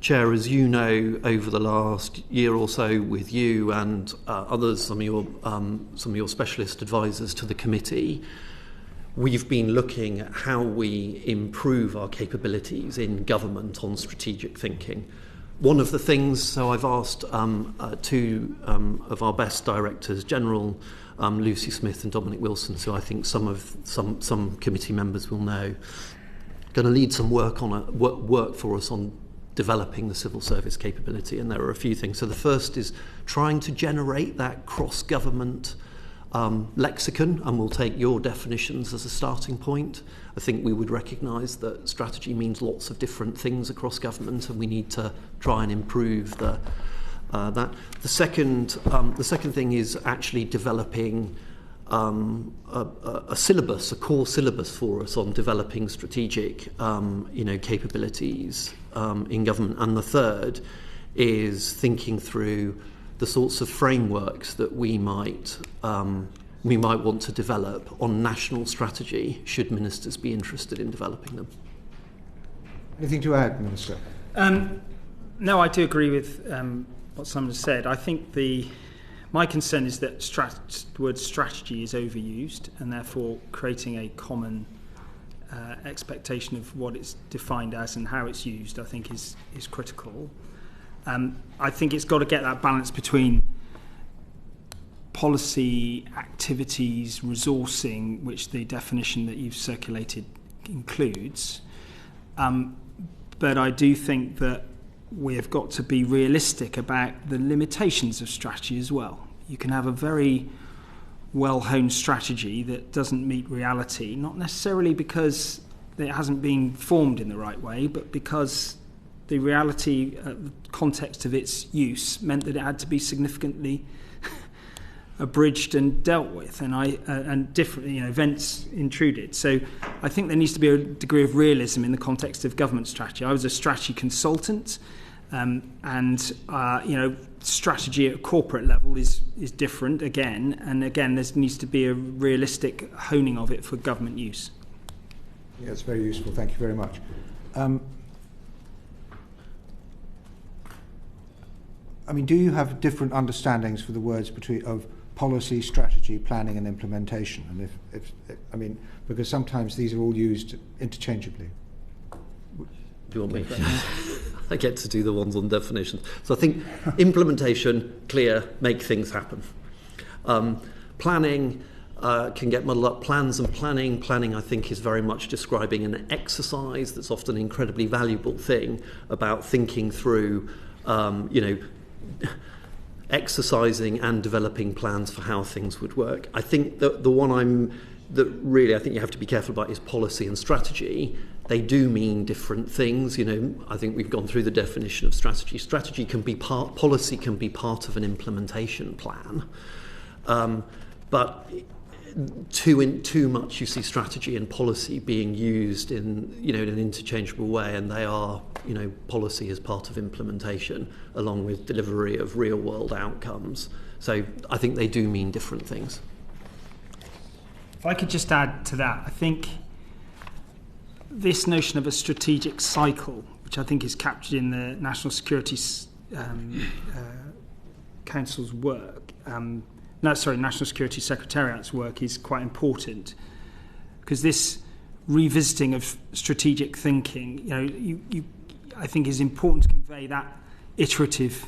Chair, as you know, over the last year or so, with you and others, some of your specialist advisors to the committee, we've been looking at how we improve our capabilities in government on strategic thinking. One of the things, so I've asked two of our best directors general, Lucy Smith and Dominic Wilson, so I think some committee members will know, going to lead some work for us on developing the civil service capability, and there are a few things. So the first is trying to generate that cross-government lexicon, and we'll take your definitions as a starting point. I think we would recognise that strategy means lots of different things across government, and we need to try and improve that. The second thing is actually developing a syllabus, a core syllabus for us on developing strategic, capabilities in government. And the third is thinking through the sorts of frameworks that we might we might want to develop on national strategy should ministers be interested in developing them. Anything to add, Minister? No, I do agree with what Simon has said. I think my concern is that the word strategy is overused, and therefore creating a common expectation of what it's defined as and how it's used, I think, is critical. I think it's got to get that balance between policy, activities, resourcing, which the definition that you've circulated includes. But I do think that we have got to be realistic about the limitations of strategy as well. You can have a very well-honed strategy that doesn't meet reality, not necessarily because it hasn't been formed in the right way, but because the reality, the context of its use meant that it had to be significantly abridged and dealt with, and different events intruded. So I think there needs to be a degree of realism in the context of government strategy. I was a strategy consultant, and strategy at a corporate level is different again, and again there needs to be a realistic honing of it for government use. Yeah, it's very useful. Thank you very much. Do you have different understandings for the words of policy, strategy, planning, and implementation? And because sometimes these are all used interchangeably. Do you want me? I get to do the ones on definitions. So I think implementation, clear, make things happen. Planning can get muddled up. Plans and planning. Planning, I think, is very much describing an exercise that's often an incredibly valuable thing about thinking through, exercising and developing plans for how things would work. I think that the one that really I think you have to be careful about is policy and strategy. They do mean different things. I think we've gone through the definition of strategy. Strategy can be policy can be part of an implementation plan, but too much you see strategy and policy being used in an interchangeable way, and they are policy is part of implementation along with delivery of real world outcomes. So I think they do mean different things. If I could just add to that, I think this notion of a strategic cycle, which I think is captured in the National Security Council's work, National Security Secretariat's work, is quite important, because this revisiting of strategic thinking, I think is important to convey that iterative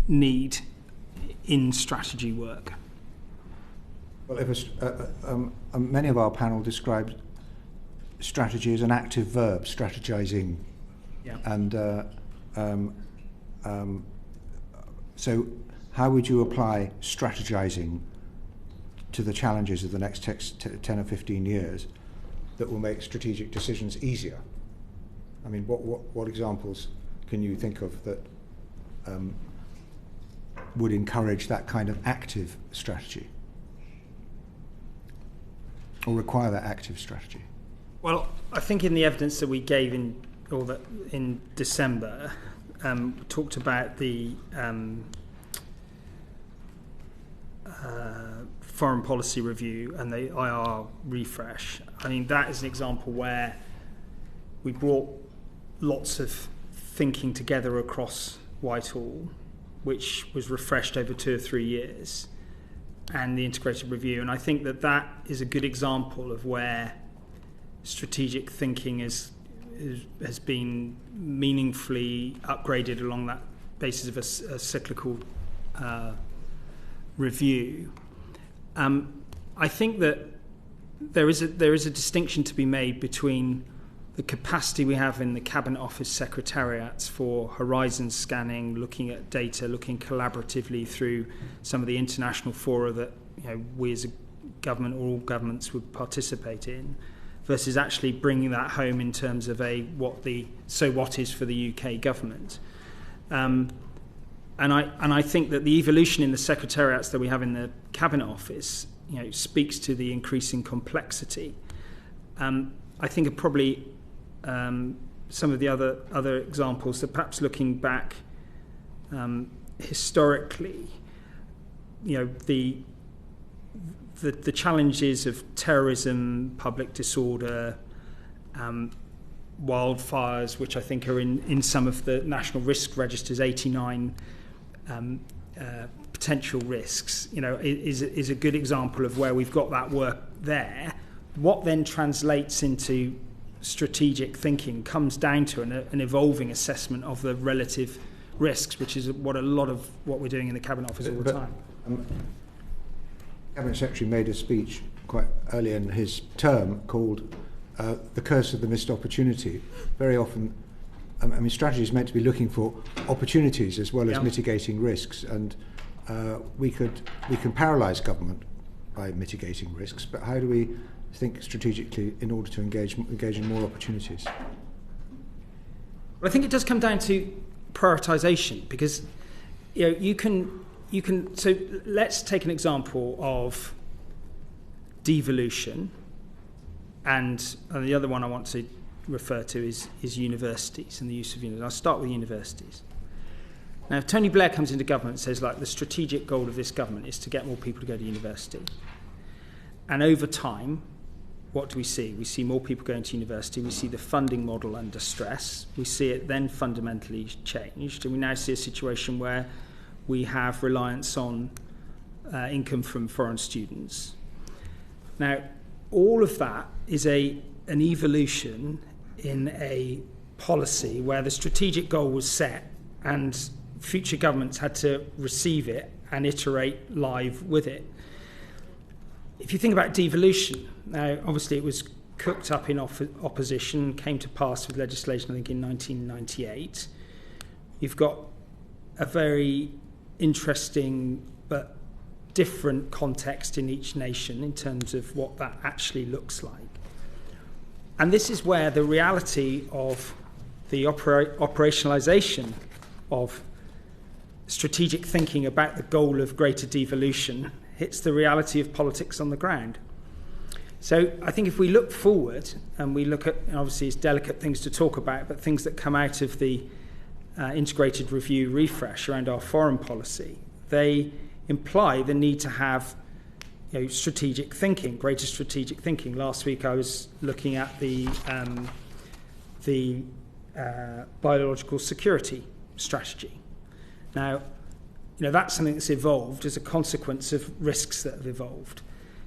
need in strategy work. Well, many of our panel described strategy as an active verb, strategizing. Yeah. And so how would you apply strategizing to the challenges of the next 10 or 15 years that will make strategic decisions easier? What examples can you think of that would encourage that kind of active strategy or require that active strategy? Well, I think in the evidence that we gave in December, talked about the foreign policy review and the IR refresh. That is an example where we brought lots of thinking together across Whitehall, which was refreshed over 2 or 3 years, and the integrated review. And I think that is a good example of where strategic thinking has been meaningfully upgraded along that basis of a cyclical review. I think that there is a distinction to be made between the capacity we have in the Cabinet Office secretariats for horizon scanning, looking at data, looking collaboratively through some of the international fora that we as a government or all governments would participate in, versus actually bringing that home in terms of what is for the UK government. And I think that the evolution in the secretariats that we have in the Cabinet Office, speaks to the increasing complexity. I think are probably some of the other examples that perhaps looking back historically, the the challenges of terrorism, public disorder, wildfires, which I think are in some of the national risk registers, 89 potential risks, is a good example of where we've got that work there. What then translates into strategic thinking comes down to an evolving assessment of the relative risks, which is what a lot of what we're doing in the Cabinet Office all the time. Cabinet Secretary made a speech quite early in his term called The Curse of the Missed Opportunity. Very often, strategy is meant to be looking for opportunities as well as mitigating risks, and we can paralyse government by mitigating risks, but how do we think strategically in order to engage in more opportunities? Well, I think it does come down to prioritisation, because you can. So let's take an example of devolution, and the other one I want to refer to is universities and the use of universities. I'll start with universities. Now, if Tony Blair comes into government and says, the strategic goal of this government is to get more people to go to university, and over time, what do we see? We see more people going to university. We see the funding model under stress. We see it then fundamentally changed, and we now see a situation where we have reliance on income from foreign students. Now, all of that is an evolution in a policy where the strategic goal was set and future governments had to receive it and iterate live with it. If you think about devolution, now obviously it was cooked up in opposition, came to pass with legislation, I think, in 1998. You've got a very interesting but different context in each nation in terms of what that actually looks like. And this is where the reality of the operationalisation of strategic thinking about the goal of greater devolution hits the reality of politics on the ground. So I think if we look forward and we look at, obviously it's delicate things to talk about, but things that come out of the integrated review refresh around our foreign policy, they imply the need to have strategic thinking, greater strategic thinking. Last week I was looking at the biological security strategy. Now, that's something that's evolved as a consequence of risks that have evolved.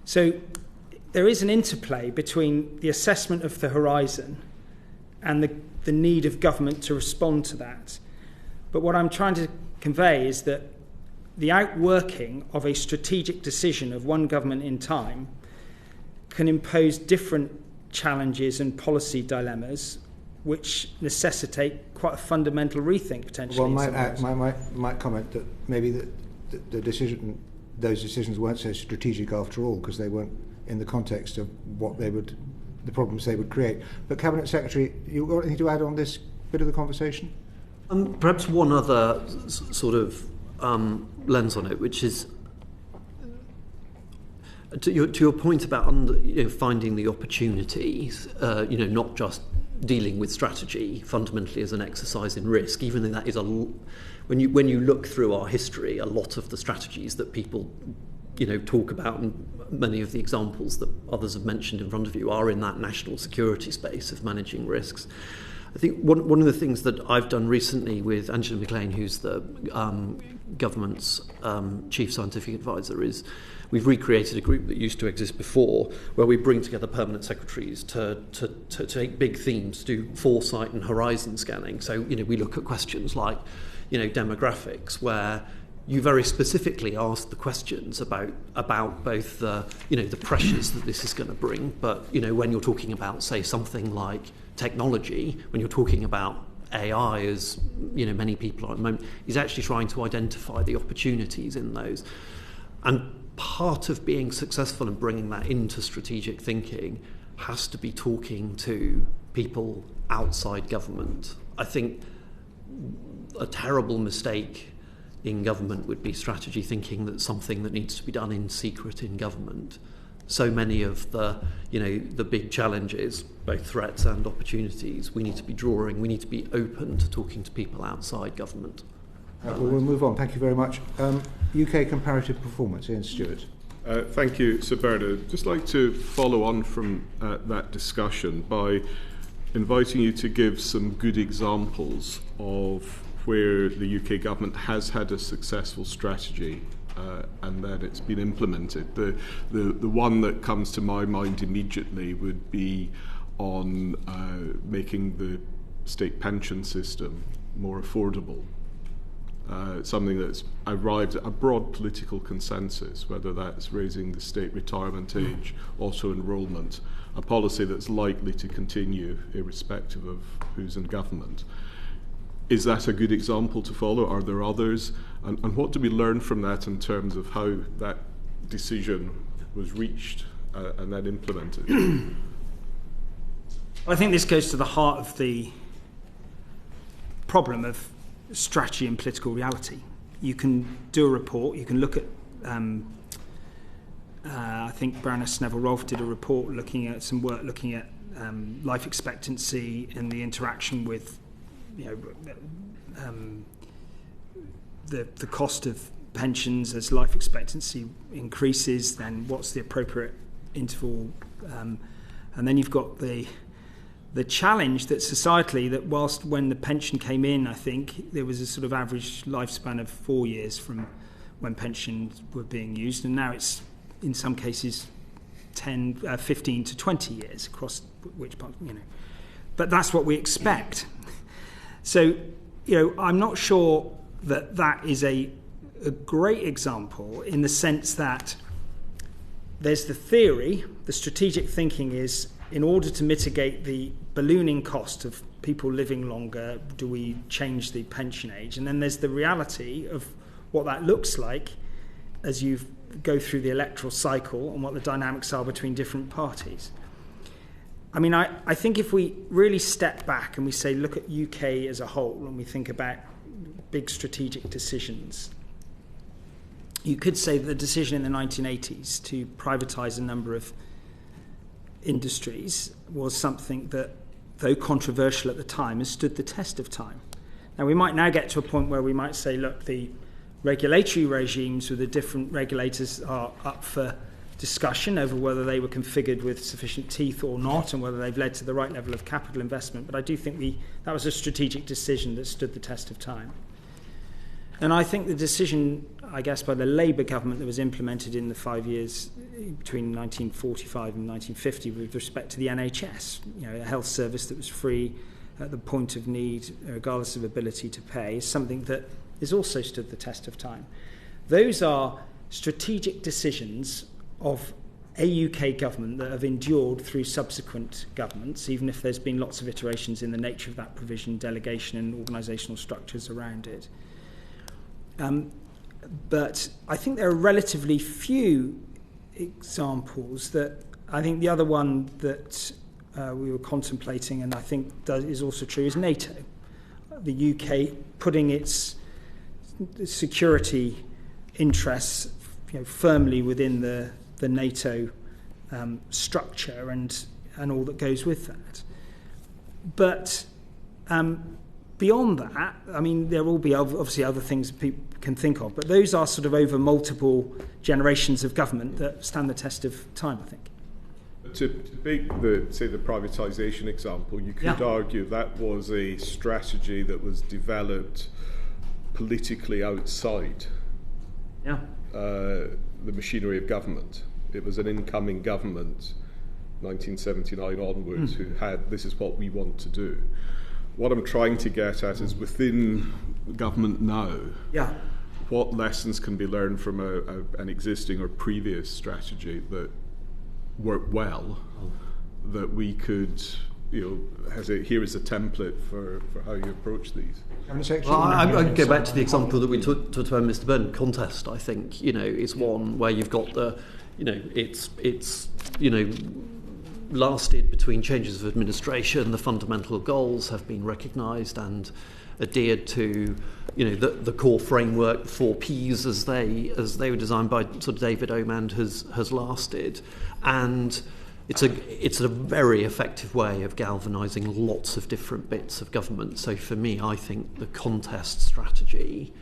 So there is an interplay between the assessment of the horizon and the need of government to respond to that. But what I'm trying to convey is that the outworking of a strategic decision of one government in time can impose different challenges and policy dilemmas which necessitate quite a fundamental rethink potentially. Well, might comment that maybe the those decisions weren't so strategic after all, because they weren't in the context of the problems they would create. But Cabinet Secretary, you got anything to add on this bit of the conversation? Perhaps one other sort of lens on it, which is to your point about finding the opportunities, not just dealing with strategy fundamentally as an exercise in risk, even though that is when you look through our history, a lot of the strategies that people talk about, and many of the examples that others have mentioned in front of you, are in that national security space of managing risks. I think one of the things that I've done recently with Angela McLean, who's the government's chief scientific advisor, is we've recreated a group that used to exist before, where we bring together permanent secretaries to take big themes, do foresight and horizon scanning. So we look at questions like demographics, where you very specifically ask the questions about both the the pressures that this is going to bring, but when you're talking about, say, something like technology, when you're talking about AI, as many people are at the moment, is actually trying to identify the opportunities in those. And part of being successful and bringing that into strategic thinking has to be talking to people outside government. I think a terrible mistake in government would be strategy thinking that's something that needs to be done in secret in government. So many of the big challenges, both threats and opportunities, we need to be open to talking to people outside government. Well, we'll move on. Thank you very much. UK comparative performance, Ian Stewart. Thank you, Sir Bernard. I'd just like to follow on from that discussion by inviting you to give some good examples of where the UK government has had a successful strategy and then it's been implemented. The one that comes to my mind immediately would be on making the state pension system more affordable. Something that's arrived at a broad political consensus, whether that's raising the state retirement age, auto-enrolment, a policy that's likely to continue irrespective of who's in government. Is that a good example to follow? Are there others? And what do we learn from that in terms of how that decision was reached and then implemented? I think this goes to the heart of the problem of strategy and political reality. You can do a report, you can look at I think Baroness Neville-Rolfe did a report looking at life expectancy and the interaction with the cost of pensions as life expectancy increases, then what's the appropriate interval, and then you've got the challenge that societally, that whilst when the pension came in, I think there was a sort of average lifespan of 4 years from when pensions were being used, and now it's in some cases 15 to 20 years across which part, but that's what we expect. So, I'm not sure that is a great example, in the sense that there's the theory, the strategic thinking is, in order to mitigate the ballooning cost of people living longer, do we change the pension age? And then there's the reality of what that looks like as you go through the electoral cycle and what the dynamics are between different parties. I mean, I think if we really step back and we say, look at UK as a whole, and we think about big strategic decisions, you could say that the decision in the 1980s to privatise a number of industries was something that, though controversial at the time, has stood the test of time. Now, we might now get to a point where we might say, look, the regulatory regimes with the different regulators are up for discussion over whether they were configured with sufficient teeth or not, and whether they've led to the right level of capital investment. But I do think that was a strategic decision that stood the test of time. And I think the decision, I guess, by the Labour government that was implemented in the 5 years between 1945 and 1950 with respect to the NHS, a health service that was free at the point of need, regardless of ability to pay, is something that has also stood the test of time. Those are strategic decisions of a UK government that have endured through subsequent governments, even if there's been lots of iterations in the nature of that provision, delegation and organisational structures around it. But I think there are relatively few examples. That I think the other one that we were contemplating, and I think is also true, is NATO. The UK putting its security interests firmly within the NATO structure and all that goes with that. But beyond that, I mean, there will be obviously other things that people can think of, but those are sort of over multiple generations of government that stand the test of time, I think. To make the privatisation example, you could argue that was a strategy that was developed politically outside the machinery of government. It was an incoming government, 1979 onwards, who had, this is what we want to do. What I'm trying to get at is, within government now, what lessons can be learned from an existing or previous strategy that worked well, that we could, here is a template for how you approach these? Well, I'd go back to the example that we talked about, Mr. Byrne. Contest, I think, is one where you've got the, it's lasted between changes of administration. The fundamental goals have been recognised and adhered to, the core framework, 4 Ps as they were designed by sort of David Omand has lasted, and it's a very effective way of galvanising lots of different bits of government. So for me, I think the contest strategy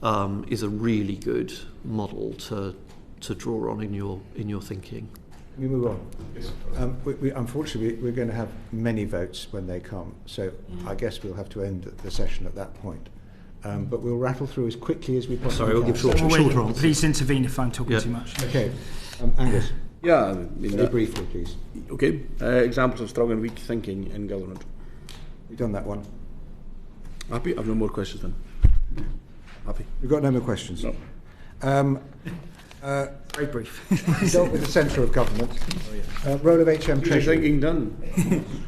is a really good model to to draw on in your thinking? Can we move on? Unfortunately, we're going to have many votes when they come, so I guess we'll have to end the session at that point. But we'll rattle through as quickly as we possibly can. Sorry, we'll give shorter answers. Please intervene if I'm talking too much. Okay. Angus. Yeah. Very briefly, please. Okay. Examples of strong and weak thinking in government. We've done that one. Happy? I've no more questions then. Happy? We've got no more questions. No. Very brief. We dealt with the centre of government. Role of HM Treasury. Thinking done.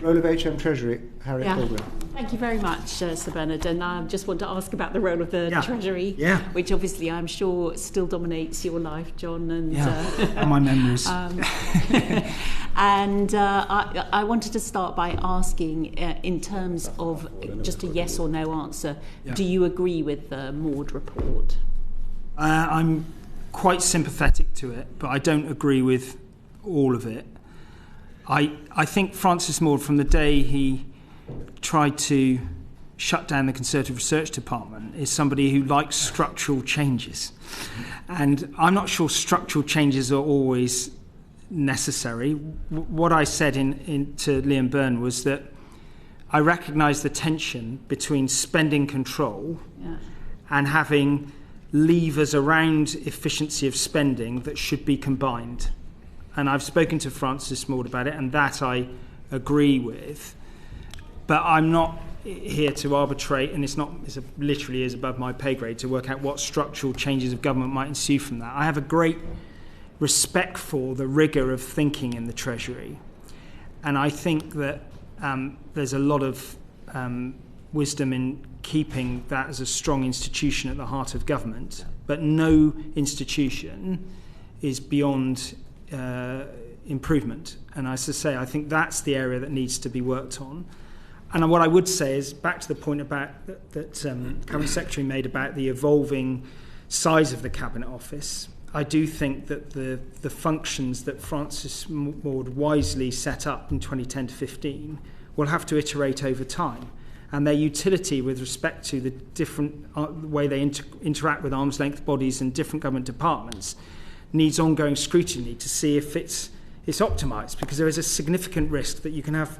Role of HM Treasury, Harriet Baldwin. Thank you very much, Sir Bernard. And I just want to ask about the role of the Treasury, which obviously I'm sure still dominates your life, John. And, and my memories. And I wanted to start by asking, in terms of just a yes or no answer, do you agree with the Maud report? I'm quite sympathetic to it, but I don't agree with all of it. I think Francis Maud, from the day he tried to shut down the Conservative Research Department, is somebody who likes structural changes. And I'm not sure structural changes are always necessary. What I said to Liam Byrne was that I recognise the tension between spending control and having levers around efficiency of spending that should be combined. And I've spoken to Francis Maud about it, and that I agree with. But I'm not here to arbitrate, and it literally is above my pay grade to work out what structural changes of government might ensue from that. I have a great respect for the rigour of thinking in the Treasury, and I think that there's a lot of wisdom in keeping that as a strong institution at the heart of government, but no institution is beyond improvement. And as I say, I think that's the area that needs to be worked on. And what I would say is, back to the point about that Cabinet Secretary made about the evolving size of the Cabinet Office, I do think that the functions that Francis Maud wisely set up in 2010 to 15 will have to iterate over time. And their utility with respect to the different way they interact with arm's length bodies and different government departments needs ongoing scrutiny to see if it's optimised, because there is a significant risk that you can have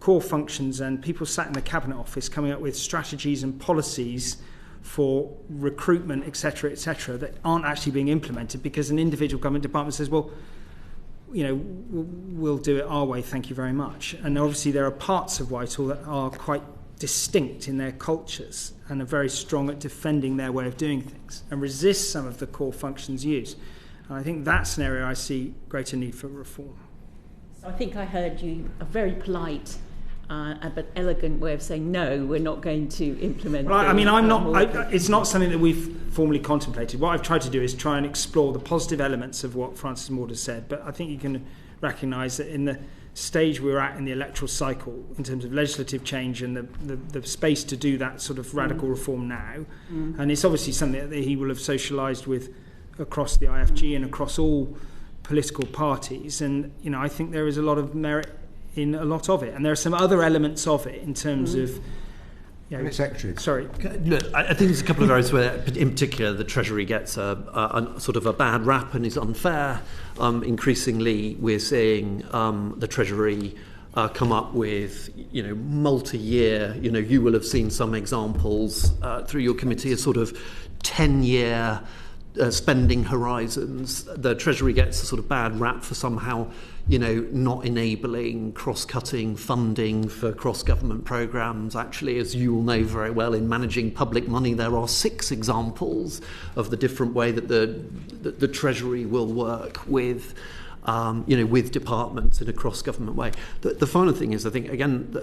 core functions and people sat in the Cabinet Office coming up with strategies and policies for recruitment, etc., that aren't actually being implemented because an individual government department says, well, we'll do it our way, thank you very much. And obviously there are parts of Whitehall that are quite distinct in their cultures and are very strong at defending their way of doing things and resist some of the core functions used. And I think that's an area I see greater need for reform. So I think I heard you a very polite but elegant way of saying, no, we're not going to implement. Well, it's not something that we've formally contemplated. What I've tried to do is try and explore the positive elements of what Francis Maud has said, but I think you can recognise that in the stage we're at in the electoral cycle, in terms of legislative change and the space to do that sort of radical reform now, and it's obviously something that he will have socialised with across the IFG and across all political parties, and I think there is a lot of merit in a lot of it, and there are some other elements of it in terms of Secretary. Sorry. Look, I think there's a couple of areas where, in particular, the Treasury gets a sort of a bad rap and is unfair. Increasingly, we're seeing the Treasury come up with, multi-year. You will have seen some examples through your committee, a sort of 10-year spending horizons. The Treasury gets a sort of bad rap for somehow, not enabling cross-cutting funding for cross-government programmes. Actually, as you will know very well, in managing public money, there are 6 examples of the different way that the Treasury will work with, with departments in a cross-government way. The final thing is, I think, again,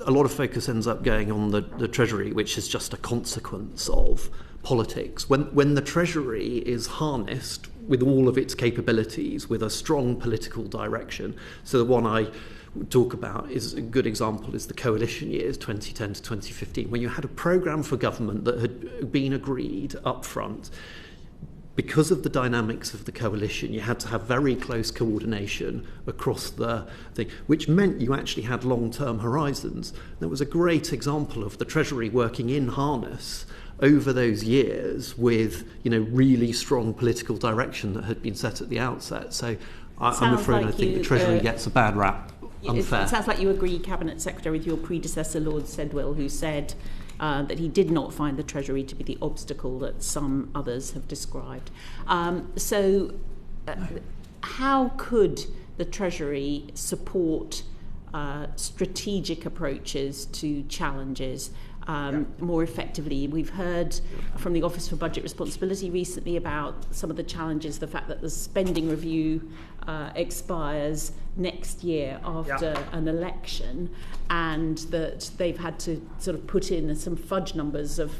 a lot of focus ends up going on the Treasury, which is just a consequence of politics. When the Treasury is harnessed with all of its capabilities, with a strong political direction, so the one I talk about is a good example is the coalition years 2010 to 2015, when you had a programme for government that had been agreed up front. because of the dynamics of the coalition, you had to have very close coordination across the thing, which meant you actually had long-term horizons. There was a great example of the Treasury working in harness over those years with, really strong political direction that had been set at the outset. So I'm afraid I think the Treasury gets a bad rap. Unfair. It sounds like you agree, Cabinet Secretary, with your predecessor, Lord Sedwill, who said that he did not find the Treasury to be the obstacle that some others have described. How could the Treasury support strategic approaches to challenges more effectively? We've heard from the Office for Budget Responsibility recently about some of the challenges, the fact that the spending review expires next year after an election, and that they've had to sort of put in some fudge numbers of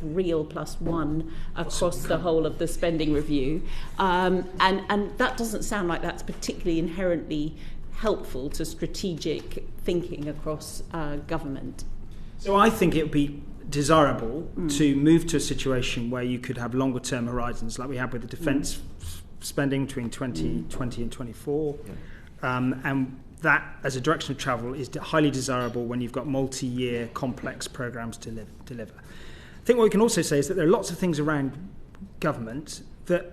real +1 across the whole of the spending review, and that doesn't sound like that's particularly inherently helpful to strategic thinking across government. So I think it would be desirable to move to a situation where you could have longer term horizons, like we have with the defence spending between 2020 and 24. And that, as a direction of travel, is highly desirable when you've got multi-year complex programmes to deliver. I think what we can also say is that there are lots of things around government that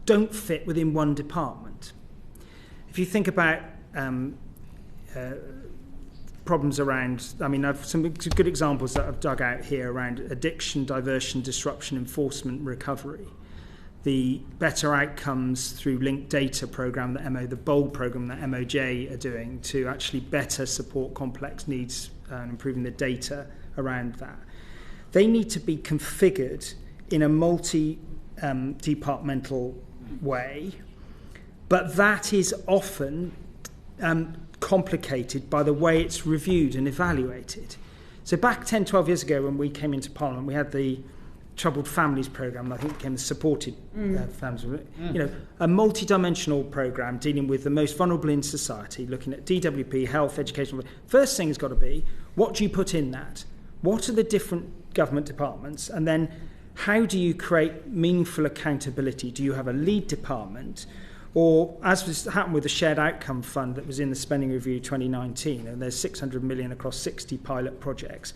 don't fit within one department. If you think about problems around, I've some good examples that I've dug out here around addiction, diversion, disruption, enforcement, recovery. The better outcomes through linked data programme that the BOLD programme that MOJ are doing to actually better support complex needs and improving the data around that. They need to be configured in a multi-departmental way, but that is often complicated by the way it's reviewed and evaluated. So back 10, 12 years ago when we came into Parliament, we had the Troubled Families Programme, I think became the Supported Families. A multi-dimensional programme dealing with the most vulnerable in society, looking at DWP, health, education. First thing has got to be, what do you put in that? What are the different government departments? And then how do you create meaningful accountability? Do you have a lead department? Or, as was happened with the Shared Outcome Fund that was in the Spending Review 2019, and there's 600 million across 60 pilot projects,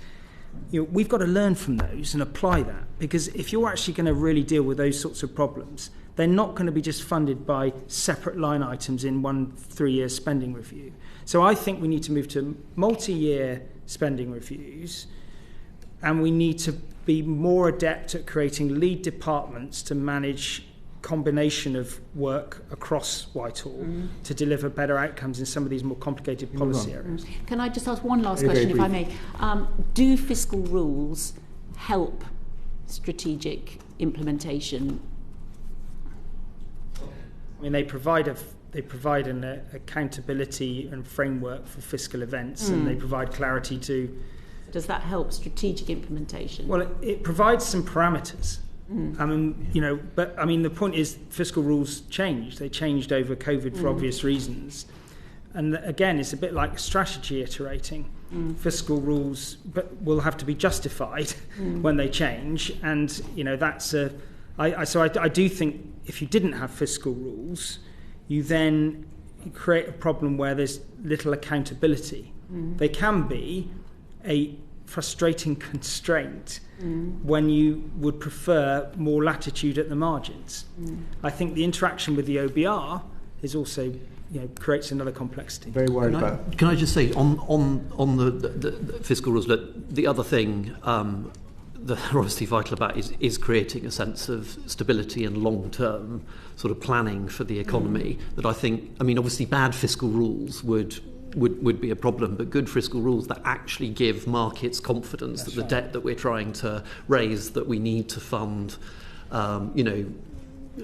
we've got to learn from those and apply that, because if you're actually going to really deal with those sorts of problems, they're not going to be just funded by separate line items in one 3-year spending review. So I think we need to move to multi-year spending reviews, and we need to be more adept at creating lead departments to manage combination of work across Whitehall to deliver better outcomes in some of these more complicated policy areas. Can I just ask one last question, if I may? Do fiscal rules help strategic implementation? They provide an accountability and framework for fiscal events, and they provide clarity to. Does that help strategic implementation? Well, it provides some parameters. The point is fiscal rules change. They changed over COVID for obvious reasons. And again, it's a bit like strategy iterating. Fiscal rules will have to be justified when they change. And, I do think if you didn't have fiscal rules, you then create a problem where there's little accountability. They can be a frustrating constraint when you would prefer more latitude at the margins. I think the interaction with the OBR is also, creates another complexity. Very worried about. Can I just say on the fiscal rules? Look, the other thing that are obviously vital about is creating a sense of stability and long-term sort of planning for the economy. That I think, obviously, bad fiscal rules would be a problem, but good fiscal rules that actually give markets confidence that the debt that we're trying to raise, that we need to fund,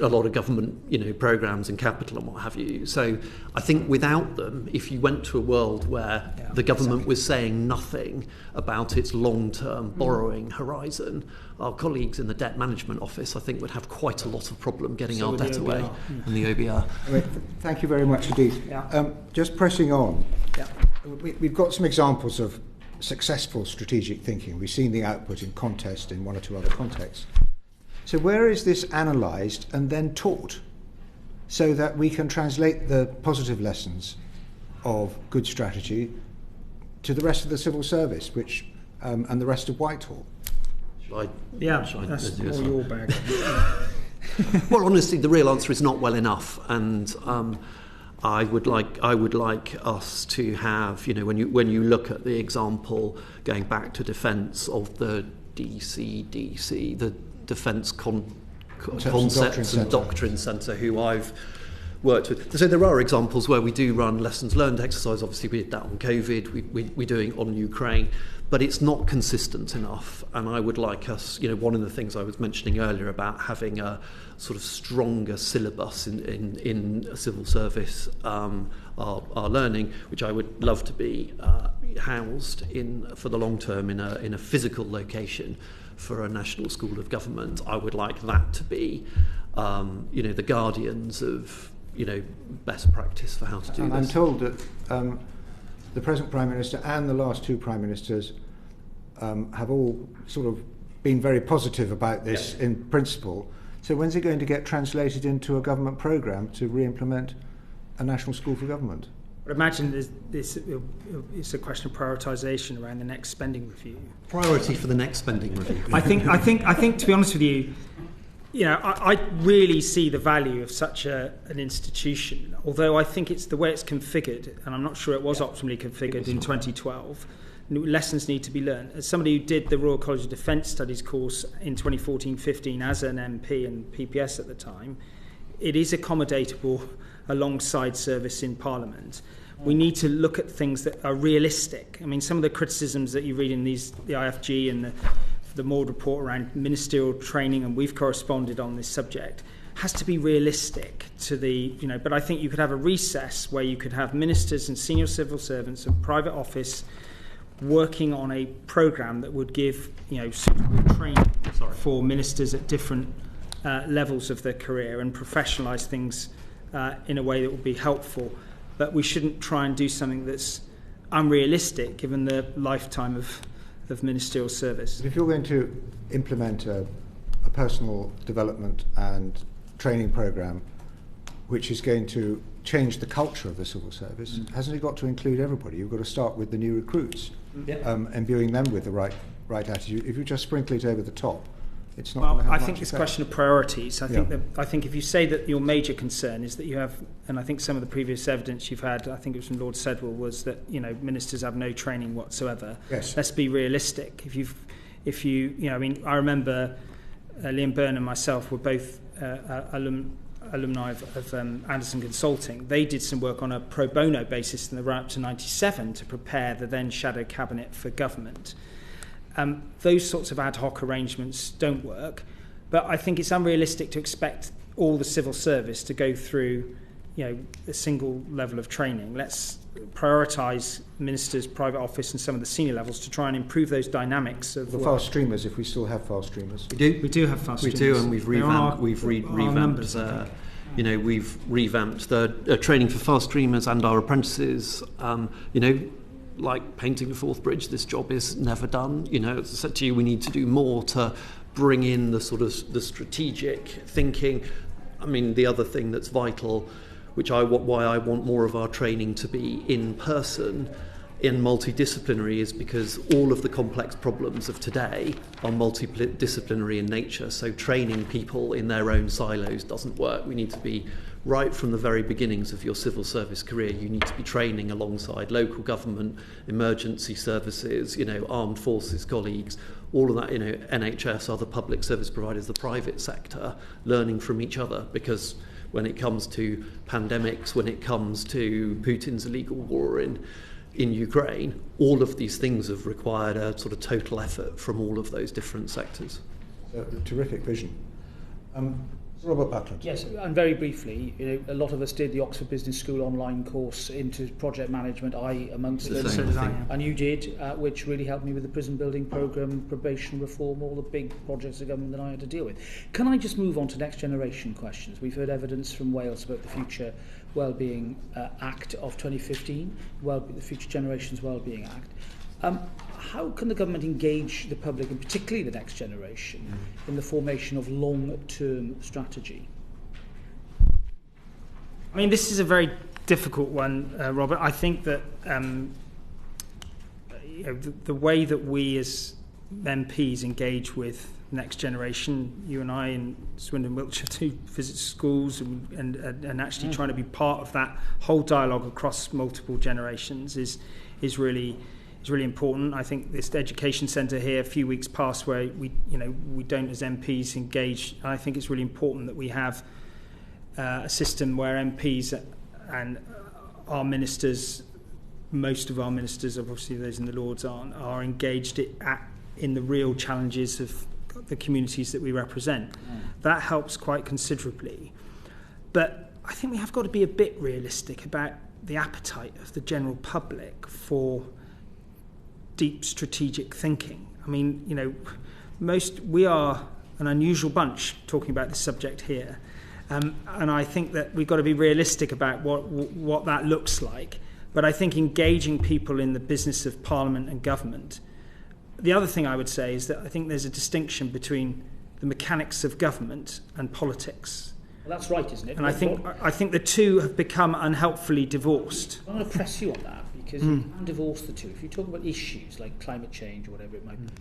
a lot of government, programs and capital and what have you. So I think without them, if you went to a world where the government was saying nothing about its long-term borrowing horizon, our colleagues in the Debt Management Office, I think, would have quite a lot of problem getting our debt away in the OBR. Thank you very much indeed. Just pressing on, we've got some examples of successful strategic thinking. We've seen the output in Contest in one or two other contexts. So where is this analysed and then taught so that we can translate the positive lessons of good strategy to the rest of the civil service, which and the rest of Whitehall? That's all your bag. Well, honestly, the real answer is not well enough, and I would like us to have, when you look at the example going back to defence of the DCDC, the Defence Concepts and Doctrine Centre, who I've worked with. So there are examples where we do run lessons learned exercise. Obviously, we did that on COVID. We're doing on Ukraine, but it's not consistent enough. And I would like us, one of the things I was mentioning earlier about having a sort of stronger syllabus in civil service, our learning, which I would love to be housed in for the long term in a physical location for a national school of government. I would like that to be, the guardians of, best practice for how to do this. I'm told that the present Prime Minister and the last two Prime Ministers have all sort of been very positive about this in principle. So when's it going to get translated into a government programme to re-implement a national school for government? But imagine it's a question of prioritisation around the next spending review. Priority for the next spending review. I think to be honest with you, I really see the value of such an institution, although I think it's the way it's configured, and I'm not sure it was optimally configured in 2012. Lessons need to be learned. As somebody who did the Royal College of Defence Studies course in 2014-15 as an MP and PPS at the time, it is accommodatable alongside service in Parliament. We need to look at things that are realistic. I mean, some of the criticisms that you read in the IFG and the Maud report around ministerial training, and we've corresponded on this subject, has to be realistic to but I think you could have a recess where you could have ministers and senior civil servants and private office working on a programme that would give, suitable training for ministers at different levels of their career and professionalise things in a way that would be helpful. But we shouldn't try and do something that's unrealistic given the lifetime of ministerial service. If you're going to implement a personal development and training programme which is going to change the culture of the civil service, hasn't it got to include everybody? You've got to start with the new recruits, imbuing them with the right attitude. If you just sprinkle it over the top, it's not going to have much I think it's a effect. question of priorities. I think if you say that your major concern is that you have, and I think some of the previous evidence you've had, I think it was from Lord Sedwell, was that ministers have no training whatsoever. Yes. Let's be realistic. If you I remember Liam Byrne and myself were both alumni of Anderson Consulting. They did some work on a pro bono basis in the run up to 97 to prepare the then shadow cabinet for government. Those sorts of ad hoc arrangements don't work, but I think it's unrealistic to expect all the civil service to go through a single level of training. Let's prioritise ministers, private office and some of the senior levels to try and improve those dynamics of the work. fast streamers, if we still have fast streamers. We do have fast streamers. We do, and we've revamped we've revamped the training for fast streamers and our apprentices. Like painting the Forth Bridge, this job is never done. As I said to you, we need to do more to bring in the sort of the strategic thinking. I mean, the other thing that's vital, why I want more of our training to be in person, in multidisciplinary, is because all of the complex problems of today are multidisciplinary in nature. So training people in their own silos doesn't work. We need to be right from the very beginnings of your civil service career. You need to be training alongside local government, emergency services, armed forces colleagues, all of that, NHS, other public service providers, the private sector, learning from each other, because when it comes to pandemics, when it comes to Putin's illegal war in Ukraine, all of these things have required a sort of total effort from all of those different sectors. A terrific vision. Robert Buckland. Yes, and very briefly, a lot of us did the Oxford Business School online course into project management, I amongst them. And you did, which really helped me with the prison building programme, probation reform, all the big projects of government that I had to deal with. Can I just move on to next generation questions? We've heard evidence from Wales about the Future Wellbeing Act of 2015, the Future Generations Wellbeing Act. how can the government engage the public, and particularly the next generation, in the formation of long-term strategy? I mean, this is a very difficult one, Robert. I think that the way that we as MPs engage with next generation, you and I in Swindon, Wiltshire, to visit schools and actually trying to be part of that whole dialogue across multiple generations is really important. I think this education centre here a few weeks past where we don't as MPs engage. I think it's really important that we have a system where MPs and our ministers, most of our ministers, obviously those in the Lords are engaged in the real challenges of the communities that we represent. That helps quite considerably. But I think we have got to be a bit realistic about the appetite of the general public for deep strategic thinking. I mean, we are an unusual bunch talking about this subject here. And I think that we've got to be realistic about what that looks like. But I think engaging people in the business of Parliament and government. The other thing I would say is that I think there's a distinction between the mechanics of government and politics. Well, that's right, isn't it? And I think the two have become unhelpfully divorced. I'm going to press you on that because you can't divorce the two. If you talk about issues like climate change or whatever it might be,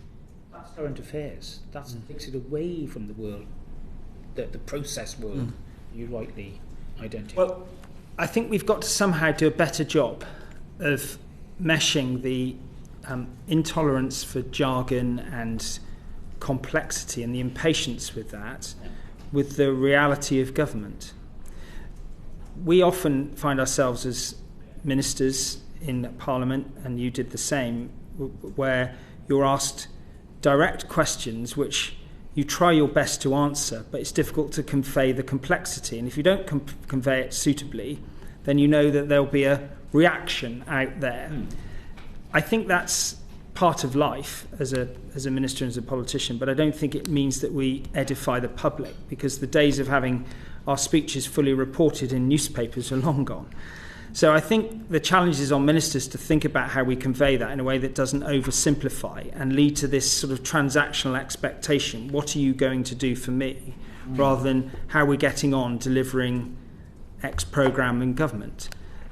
that's current affairs. That takes it away from the world, the process world you rightly identify. Well, I think we've got to somehow do a better job of meshing the intolerance for jargon and complexity and the impatience with that with the reality of government. We often find ourselves as ministers in Parliament, and you did the same, where you're asked direct questions which you try your best to answer, but it's difficult to convey the complexity. And if you don't convey it suitably, then you know that there'll be a reaction out there. I think that's part of life as a minister and as a politician, but I don't think it means that we edify the public, because the days of having our speeches fully reported in newspapers are long gone. So I think the challenge is on ministers to think about how we convey that in a way that doesn't oversimplify and lead to this sort of transactional expectation. What are you going to do for me? Rather than how we're getting on delivering X programme in government.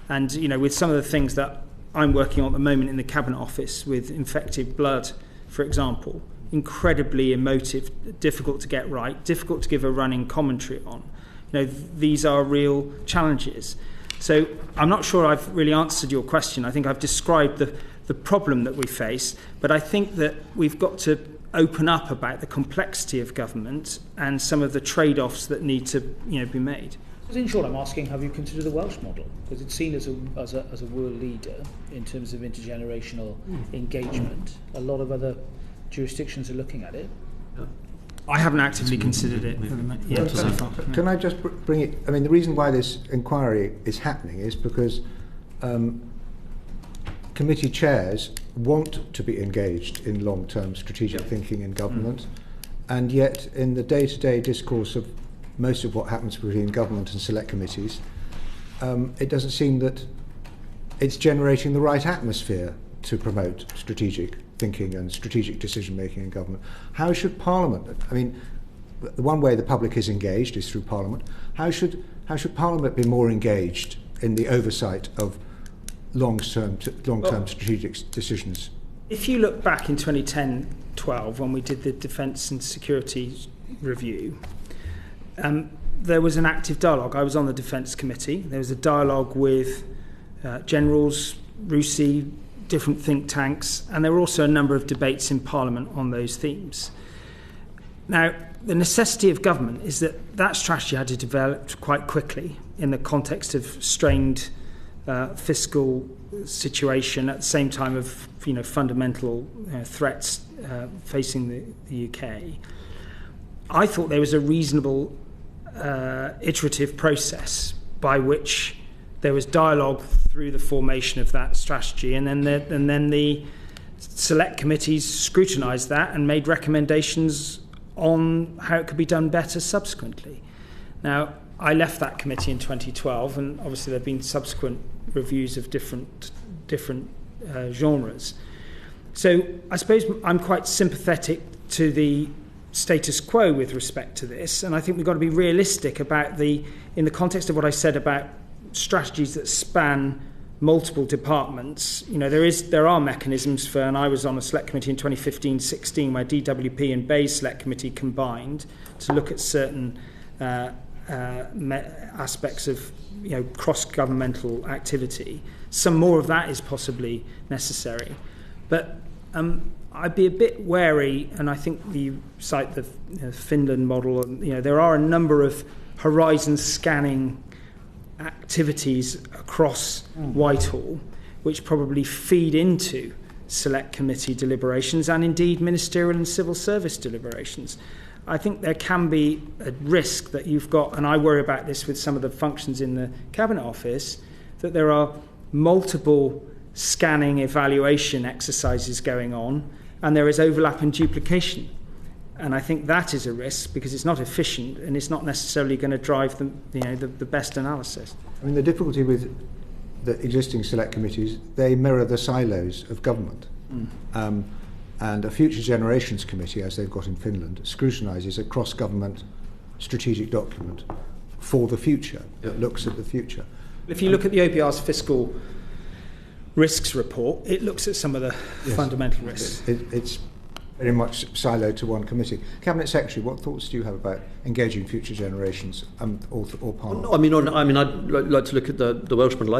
And, with some of the things that I'm working on at the moment in the Cabinet Office with infected blood, for example, incredibly emotive, difficult to get right, difficult to give a running commentary on. These are real challenges. So I'm not sure I've really answered your question. I think I've described the problem that we face, but I think that we've got to open up about the complexity of government and some of the trade-offs that need to be made. In short, I'm asking, have you considered the Welsh model? Because it's seen as a world leader in terms of intergenerational engagement. A lot of other jurisdictions are looking at it. I haven't actively considered it yet so far. Can I just bring it? I mean, the reason why this inquiry is happening is because committee chairs want to be engaged in long-term strategic thinking in government, and yet in the day-to-day discourse of most of what happens between government and select committees, it doesn't seem that it's generating the right atmosphere to promote strategic thinking and strategic decision-making in government. How should Parliament, I mean, the one way the public is engaged is through Parliament. How should Parliament be more engaged in the oversight of long-term strategic decisions? If you look back in 2010-12, when we did the Defence and Security Review, there was an active dialogue. I was on the Defence Committee. There was a dialogue with generals, RUSI, different think tanks, and there were also a number of debates in Parliament on those themes. Now, the necessity of government is that strategy had to develop quite quickly in the context of strained fiscal situation at the same time of fundamental threats facing the UK. I thought there was a reasonable iterative process by which there was dialogue through the formation of that strategy, and then the select committees scrutinised that and made recommendations on how it could be done better subsequently. Now, I left that committee in 2012, and obviously there have been subsequent reviews of different genres. So I suppose I'm quite sympathetic to the status quo with respect to this, and I think we've got to be realistic about in the context of what I said about strategies that span multiple departments. There are mechanisms for, and I was on a select committee in 2015-16 where DWP and Bayes select committee combined to look at certain aspects of cross-governmental activity. Some more of that is possibly necessary, but I'd be a bit wary, and I think you cite the Finland model. There are a number of horizon scanning activities across Whitehall, which probably feed into select committee deliberations and indeed ministerial and civil service deliberations. I think there can be a risk that you've got, and I worry about this with some of the functions in the Cabinet Office, that there are multiple scanning evaluation exercises going on, and there is overlap and duplication. And I think that is a risk because it's not efficient and it's not necessarily going to drive the best analysis. I mean, the difficulty with the existing select committees, they mirror the silos of government. And a Future Generations Committee, as they've got in Finland, scrutinises a cross-government strategic document for the future. It looks at the future. If you look at the OBR's fiscal risks report, it looks at some of the fundamental risks. It's very much siloed to one committee. Cabinet Secretary, what thoughts do you have about engaging Future Generations or Parliament? I'd like to look at the Welsh model.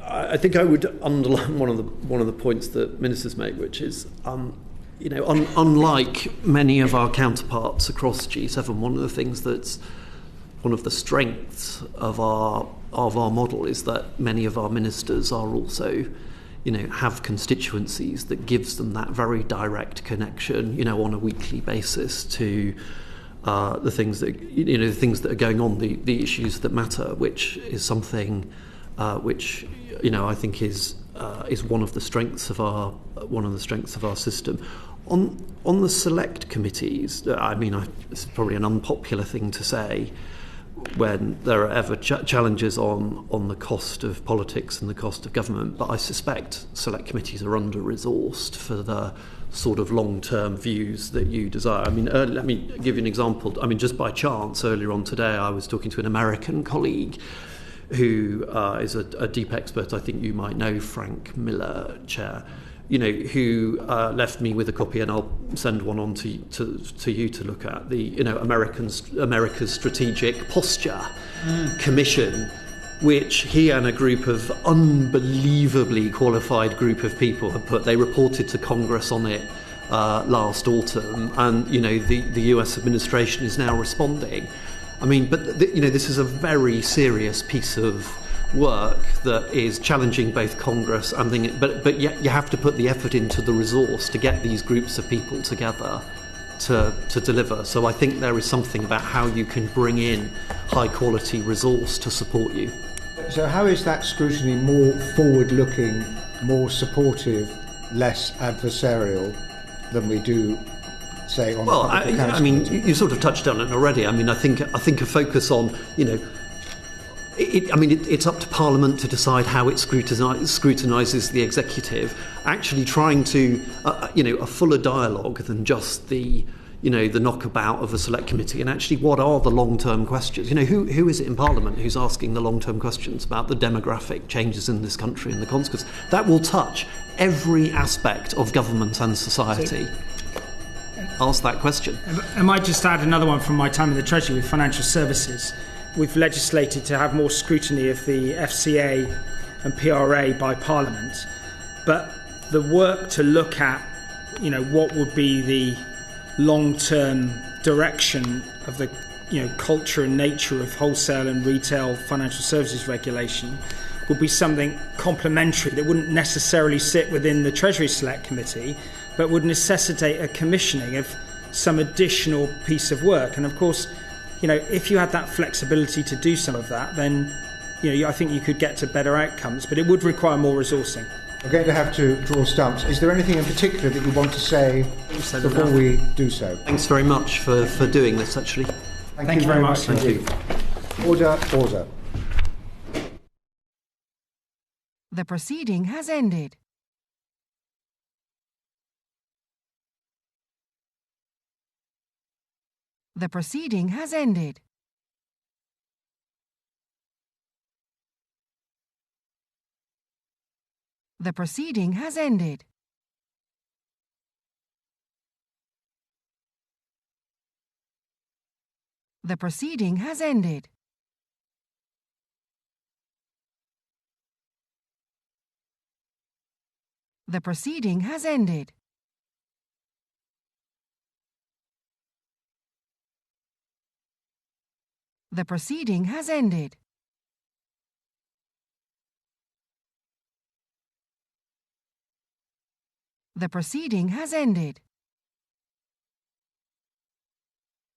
I think I would underline one of the points that ministers make, which is, unlike many of our counterparts across G7, one of the things that's one of the strengths of our model is that many of our ministers are also, have constituencies that gives them that very direct connection, on a weekly basis to the things that are going on, the issues that matter, which is something which I think is one of the strengths of our system. On the select committees, it's probably an unpopular thing to say when there are ever challenges on the cost of politics and the cost of government, but I suspect select committees are under-resourced for the sort of long-term views that you desire. Let me give you an example. Just by chance, earlier on today, I was talking to an American colleague who is a deep expert. I think you might know Frank Miller, Chair, who left me with a copy, and I'll send one on to you to look at, the America's Strategic Posture Commission, which he and a group of unbelievably qualified group of people have put. They reported to Congress on it last autumn, and the US administration is now responding. This is a very serious piece of work that is challenging both Congress and but yet you have to put the effort into the resource to get these groups of people together to deliver. So I think there is something about how you can bring in high quality resource to support you. So how is that scrutiny more forward-looking, more supportive, less adversarial than we do, say, on public accounts? You sort of touched on it already. I think a focus on, it's up to Parliament to decide how it scrutinises the executive. Actually, trying to, a fuller dialogue than just the knockabout of a select committee, and actually, what are the long-term questions? Who is it in Parliament who's asking the long-term questions about the demographic changes in this country and the consequences? That will touch every aspect of government and society. Ask that question. I might just add another one from my time in the Treasury with financial services. We've legislated to have more scrutiny of the FCA and PRA by Parliament, but the work to look at, what would be the long-term direction of the, culture and nature of wholesale and retail financial services regulation would be something complementary that wouldn't necessarily sit within the Treasury Select Committee, but would necessitate a commissioning of some additional piece of work. And of course, if you had that flexibility to do some of that, then I think you could get to better outcomes, but it would require more resourcing. We're going to have to draw stumps. Is there anything in particular that you want to say before we do so? Thanks very much for doing this, actually. Thank you very much indeed. Order. The proceeding has ended. The proceeding has ended. The proceeding has ended. The proceeding has ended. The proceeding has ended. The proceeding has ended. The proceeding has ended.